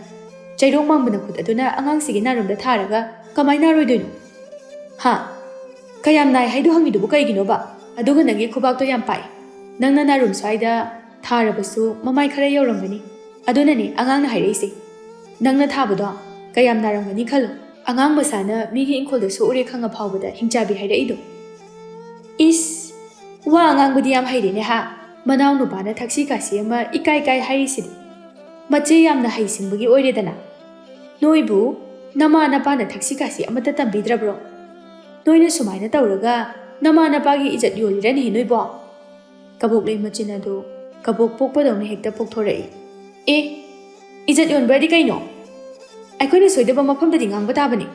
ꯆꯩꯔꯣꯡ ꯃꯥꯡꯕ ꯅꯈꯨꯠ ꯑꯗꯨꯅ ꯑꯉꯥꯡꯁꯤꯒꯤ ꯅꯥꯔꯨꯝꯗ ꯊꯥꯔꯒ ꯀꯃꯥꯏ ꯅꯥꯔꯣꯏꯗꯣꯏꯅꯣ? ꯍꯥ, ꯀꯌꯥꯝ ꯅꯥꯏ ꯍꯥꯏꯗꯣ ꯍꯪꯉꯤꯗꯨꯕꯨ ꯀꯩꯒꯤꯅꯣꯕ? ꯑꯗꯨꯒ ꯅꯪꯒꯤ ꯈꯨꯕꯥꯛꯇꯣ ꯌꯥꯝ ꯄꯥꯛꯏ, ꯅꯪꯅ ꯅꯥꯔꯨꯝ ꯁ꯭ꯋꯥꯏꯗ ꯊꯥꯔꯕꯁꯨ ꯃꯃꯥꯏ ꯈꯔ ꯌꯧꯔꯝꯒꯅꯤ, ꯑꯗꯨꯅꯅꯦ ꯑꯉꯥꯡꯅ ꯍꯥꯏꯔꯛꯏꯁꯦ꯫ ꯅꯪꯅ ꯊꯥꯕꯗꯣ ꯀꯌꯥꯝ ꯅꯥꯔꯝꯒꯅꯤ ꯈꯜꯂꯣ, ꯑꯉꯥꯡ ꯃꯁꯥꯅ ꯃꯤꯒꯤ ꯏꯪꯈꯣꯜꯗ ꯁꯣꯛꯎꯔꯦ ꯈꯪꯉ ꯐꯥꯎꯕꯗ ꯍꯤꯡꯆꯥꯕꯤ ꯍꯥꯏꯔꯛꯏꯗꯣ." "ꯏꯁ, ꯋꯥ ꯉꯥꯡꯕꯗꯤ ꯌꯥꯝ ꯍꯩꯔꯦꯅꯦ ꯍꯥ! ꯃꯅꯥꯎ ꯅꯨꯄꯥꯅ ꯊꯛꯁꯤ ꯈꯥꯁꯤ ꯑꯃ ꯏꯀꯥꯏ ꯀꯥꯏ ꯍꯥꯏꯔꯤꯁꯤꯗꯤ, ꯃꯆꯦ ꯌꯥꯝꯅ ꯍꯩꯁꯤꯡꯕꯒꯤ ꯑꯣꯏꯔꯦꯗꯅ꯫ ꯅꯣꯏꯕꯨ ꯅꯃꯥ ꯅꯄꯥꯅ ꯊꯛꯁꯤ ꯈꯥꯁꯤ ꯑꯃꯠꯇ ꯇꯝꯕꯤꯗ꯭ꯔꯕ꯭ꯔꯣ? ꯅꯣꯏꯅ ꯁꯨꯃꯥꯏꯅ ꯇꯧꯔꯒ ꯅꯃꯥ ꯅꯄꯥꯒꯤ ꯏꯖꯠ ꯌꯣꯜꯂꯤꯔꯅꯦ ꯅꯣꯏꯕꯣ?" ꯀꯕꯣꯛꯂꯩ ꯃꯆꯤꯟ ꯑꯗꯨ ꯀꯕꯣꯛ ꯄꯣꯛꯄꯗꯧꯅ ꯍꯦꯛꯇ ꯄꯣꯛꯊꯣꯔꯛꯏ꯫ "ꯑꯦ, ꯏꯖꯠ ꯌꯣꯟꯕ꯭ꯔꯗꯤ ꯀꯩꯅꯣ? ꯑꯩꯈꯣꯏꯅ ꯁꯣꯏꯗꯕ ꯃꯐꯝꯗꯗꯤ ꯉꯥꯡꯕ ꯇꯥꯕꯅꯤ꯫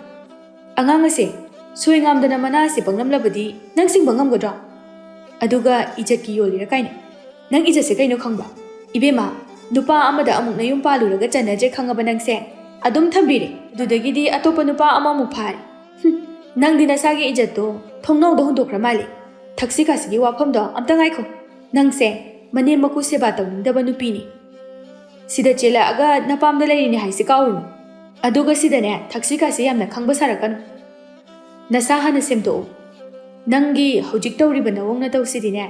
ꯑꯉꯥꯡ ꯑꯁꯦ ꯁꯣꯏ ꯉꯥꯝꯗꯅ ꯃꯅꯥ ꯑꯁꯦ ꯄꯪꯂꯝꯂꯕꯗꯤ ꯅꯪ ꯁꯤꯡꯕ ꯉꯝꯒꯗ꯭ꯔꯣ? ꯑꯗꯨꯒ ꯏꯖꯠꯀꯤ ꯌꯣꯜꯂꯤꯔ ꯀꯥꯏꯅ! ꯅꯪ ꯏꯖꯠꯁꯦ ꯀꯩꯅꯣ ꯈꯪꯕ꯭ꯔꯥ? ꯏꯕꯦꯝꯃ, ꯅꯨꯄꯥ ꯑꯃꯗ ꯑꯃꯨꯛ ꯅꯌꯨꯝ ꯄꯥꯜꯂꯨꯔꯒ ꯆꯟꯅꯗ꯭ꯔꯦ ꯈꯪꯉꯕ ꯅꯪꯁꯦ, ꯑꯗꯨꯝ ꯊꯝꯕꯤꯔꯦ, ꯑꯗꯨꯗꯒꯤꯗꯤ ꯑꯇꯣꯞꯄ ꯅꯨꯄꯥ ꯑꯃꯃꯨꯛ ꯐꯥꯔꯦ꯫ ꯅꯪꯗꯤ ꯅꯁꯥꯒꯤ ꯏꯖꯠꯇꯣ ꯊꯣꯡꯅꯥꯎꯗ ꯍꯨꯟꯗꯣꯛꯈ꯭ꯔ ꯃꯥꯜꯂꯤ꯫ ꯊꯛꯁꯤ ꯈꯥꯁꯤꯒꯤ ꯋꯥꯐꯝꯗꯣ ꯑꯝꯇ ꯉꯥꯏꯈꯣ, ꯅꯪꯁꯦ ꯃꯅꯦꯝ ꯃꯀꯨ ꯁꯦꯕꯥ ꯇꯧꯅꯤꯡꯗꯕ ꯅꯨꯄꯤꯅꯤ꯫ ꯁꯤꯗ ꯆꯦꯜꯂꯛꯑꯒ ꯅꯄꯥꯝꯗ ꯂꯩꯔꯤꯅꯦ ꯍꯥꯏꯁꯤ ꯀꯥꯎꯔꯨꯅꯨ, ꯑꯗꯨꯒ ꯁꯤꯗꯅꯦ ꯊꯛꯁꯤ ꯈꯥꯁꯤ ꯌꯥꯝꯅ ꯈꯪꯕ ꯁꯥꯔꯛꯀꯅꯨ꯫ ꯅꯁꯥ ꯍꯥꯟꯅ ꯁꯦꯝꯗꯣꯛꯎ꯫ ꯅꯪꯒꯤ ꯍꯧꯖꯤꯛ ꯇꯧꯔꯤꯕ ꯅꯑꯣꯡ ꯅꯇꯧꯁꯤꯗꯤꯅꯦ,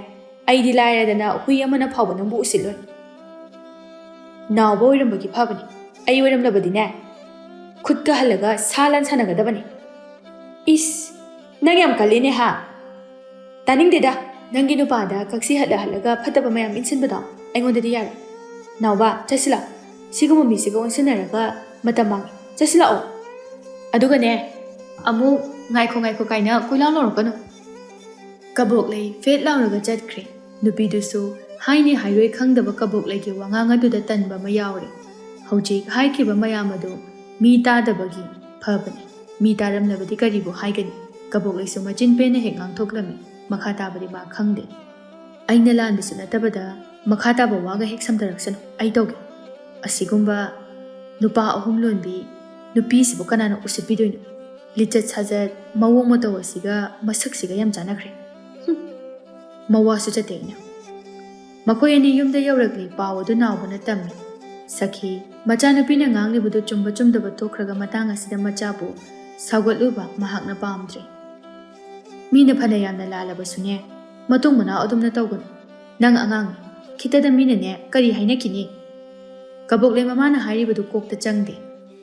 ꯑꯩꯗꯤ ꯂꯥꯏꯔꯗꯅ ꯍꯨꯏ ꯑꯃꯅ ꯐꯥꯎꯕ ꯅꯪꯕꯨ ꯎꯁꯤꯠꯂꯣꯏ꯫ ꯅꯥꯎꯕ ꯑꯣꯏꯔꯝꯕꯒꯤ ꯐꯕꯅꯤ, ꯑꯩ ꯑꯣꯏꯔꯝꯂꯕꯗꯤꯅꯦ ꯈꯨꯠꯀ ꯍꯜꯂꯒ ꯁꯥ ꯂꯥꯟ ꯁꯥꯟꯅꯒꯗꯕꯅꯤ꯫ ꯏꯁ, ꯅꯪ ꯌꯥꯝ ꯀꯜꯂꯤꯅꯦ ꯍꯥ! ꯇꯥꯅꯤꯡꯗꯦꯗ, ꯅꯪꯒꯤ ꯅꯨꯄꯥꯗ ꯀꯛꯁꯤ ꯍꯠꯂ ꯐꯠꯇꯕ ꯃꯌꯥꯝ ꯏꯟꯁꯤꯟꯕꯗꯣ ꯑꯩꯉꯣꯟꯗꯗꯤ ꯌꯥꯔꯣꯏ꯫ ꯅꯥꯎꯕ, ꯆꯠꯁꯤꯜꯂꯛ, ಸಿꯒꯨꯝꯕ ꯃꯤꯁꯤꯒ ꯑꯣꯟꯁꯤꯟꯅꯔꯒ ꯃꯇꯝ ꯃꯥꯡꯉꯤ, ꯆꯠꯁꯤꯜꯂꯛꯑꯣ꯫ ꯑꯗꯨꯒꯅꯦ ꯑꯃꯨꯛ ꯉꯥꯏꯈꯣ ꯀꯥꯏꯅ ꯀꯣꯏꯂꯥꯎ ꯂꯥꯎꯔꯛꯀꯅꯨ." ꯀꯕꯣꯛꯂꯩ ꯐꯦꯠ ꯂꯥꯎꯔꯒ ꯆꯠꯈ꯭ꯔꯦ꯫ ꯅꯨꯄꯤꯗꯨꯁꯨ ꯍꯥꯏꯅꯤ ꯍꯥꯏꯔꯣꯏ ꯈꯪꯗꯕ ꯀꯕꯣꯛꯂꯩꯒꯤ ꯋꯥꯉꯥꯡ ꯑꯗꯨꯗ ꯇꯟꯕ ꯑꯃ ꯌꯥꯎꯔꯦ꯫ ꯍꯧꯖꯤꯛ ꯍꯥꯏꯈꯤꯕ ꯃꯌꯥꯝ ꯑꯗꯨ ꯃꯤ ꯇꯥꯗꯕꯒꯤ ꯐꯕꯅꯤ, ꯃꯤ ꯇꯥꯔꯝꯂꯕꯗꯤ ꯀꯔꯤꯕꯨ ꯍꯥꯏꯒꯅꯤ? ꯀꯕꯣꯛꯂꯩꯁꯨ ꯃꯆꯤꯟ ꯄꯦꯟꯅ ꯍꯦꯛ ꯉꯥꯡꯊꯣꯛꯂꯝꯃꯤ, ꯃꯈꯥ ꯇꯥꯕꯗꯤ ꯃꯥ ꯈꯪꯗꯦ꯫ "ꯑꯩꯅ ꯂꯥꯟꯕꯁꯨ ꯅꯠꯇꯕꯗ ꯃꯈꯥ ꯇꯥꯕ ꯋꯥꯒ ꯍꯦꯛ ꯁꯝꯊꯔꯛꯁꯅꯨ, ꯑꯩ ꯇꯧꯒꯦ꯫ ꯑꯁꯤꯒꯨꯝꯕ ꯅꯨꯄꯥ ꯑꯍꯨꯝ ꯂꯣꯟꯕꯤ ꯅꯨꯄꯤꯁꯤꯕꯨ ꯀꯅꯥꯅ ꯎꯁꯤꯠꯄꯤꯗꯣꯏꯅꯣ? ꯂꯤꯆꯠ ꯁꯥꯖꯠ ꯃꯑꯣꯡ ꯃꯇꯧ ꯑꯁꯤꯒ ꯃꯁꯛꯁꯤꯒ ꯌꯥꯝ ꯆꯥꯟꯅꯈ꯭ꯔꯦ꯫ ꯃꯋꯥꯁꯨ ꯆꯠꯇꯦ ꯑꯩꯅ." ꯃꯈꯣꯏ ꯑꯅꯤ ꯌꯨꯝꯗ ꯌꯧꯔꯛꯂꯤ꯫ ꯄꯥꯎ ꯑꯗꯨ ꯅꯥꯎꯕꯅ ꯇꯝꯃꯤ꯫ "ꯁꯈꯤ, ꯃꯆꯥꯅꯨꯄꯤꯅ ꯉꯥꯡꯂꯤꯕꯗꯨ ꯆꯨꯝꯕ ꯆꯨꯝꯗꯕ ꯇꯣꯛꯈ꯭ꯔꯒ ꯃꯇꯥꯡ ꯑꯁꯤꯗ ꯃꯆꯥꯕꯨ ꯁꯥꯎꯒꯠꯂꯨꯕ ꯃꯍꯥꯛꯅ ꯄꯥꯝꯗ꯭ꯔꯦ꯫ ꯃꯤꯅ ꯐꯅ ꯌꯥꯝꯅ ꯂꯥꯜꯂꯕꯁꯨꯅꯦ, ꯃꯇꯨꯡ ꯃꯅꯥꯎ ꯑꯗꯨꯝꯅ ꯇꯧꯒꯅꯨ꯫ ꯅꯪ ꯑꯉꯥꯡꯅꯤ, ꯈꯤꯇꯗ ꯃꯤꯅꯅꯦ ꯀꯔꯤ ꯍꯥꯏꯅꯈꯤꯅꯤ?" ꯀꯕꯣꯛꯂꯩ ꯃꯃꯥꯅ ꯍꯥꯏꯔꯤꯕꯗꯨ ꯀꯣꯛꯇ ꯆꯪꯗꯦ꯫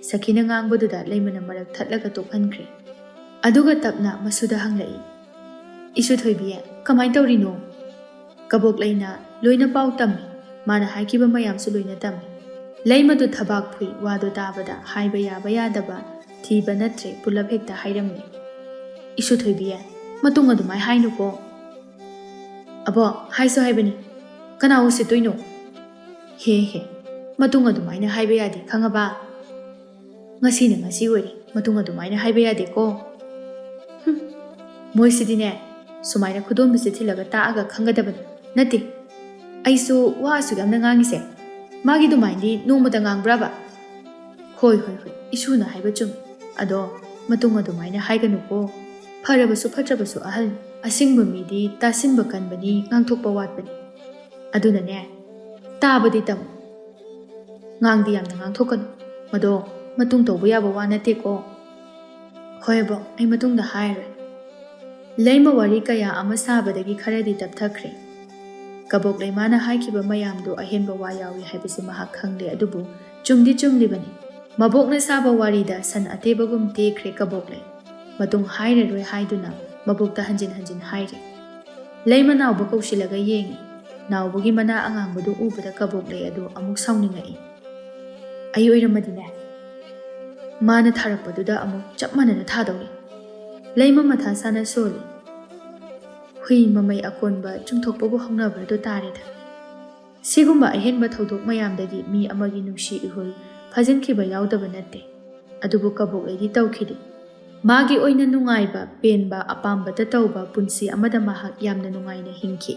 ꯁꯈꯤꯅ ꯉꯥꯡꯕꯗꯨꯗ ꯂꯩꯃꯅ ꯃꯔꯛ ꯊꯠꯂꯒ ꯇꯣꯛꯍꯟꯈ꯭ꯔꯦ꯫ ꯑꯗꯨꯒ ꯇꯞꯅ ꯃꯁꯨꯗ ꯍꯪꯂꯛꯏ, Isu thoibi kamai taurino kabok leina loina pau tammi mana haikiba mayamsu loina tammi lei madu thabak phui wado tabada haiba yaba yadaba thiba natre pulap hekta hairamni isu thoibi matung adumai hainu ko abo haiso haibani kana usi toino he matung adumaina haiba yadi khangaba ngasi na ngasi wori matung adumaina haiba yadi ko moi sidine sumaina khudom bisi thilaga taaga khangadabani nati aisu wa su gamna ngangise magi dumaini nomada ngangraba hoi isu na haiba chum ado matung adumaina haiganu ko pharabasu phatrabasu ahal asingba midi tasinba kanbani ngangthokpa watbani aduna ne tabadi tam ngangdi yamna ngangthokanu mado matung tawba yaba wa nate ko hoi bo ai matung da haire leima wari kaya ama sabadagi kharadi tapthakre kabok leimana haikiba mayamdo ahenba wa yawi haibasi mahak khangde adubu chumdi chumlibani mabokna saba warida san atebagum tekre kabok le matung haire roi haiduna mabokta hanjin haire leima nawba kausilaga yengi nawbagi mana angangbadu ubada kabok le adu amuk saungningai ai oiramadine mana tharakpaduda amuk chapmanana thadawni leima matha sana soli hui mamai akonba chungthokpabu hongnabadu tareda sigumba ahenba thodok mayamdagi mi amagi nungsi ihul phajinkhiba yaudaba natte adubu kabok ledi tawkhidi magi oina nungaiba penba apamba ta tawba punsi amada mahak yamna nungaina hingki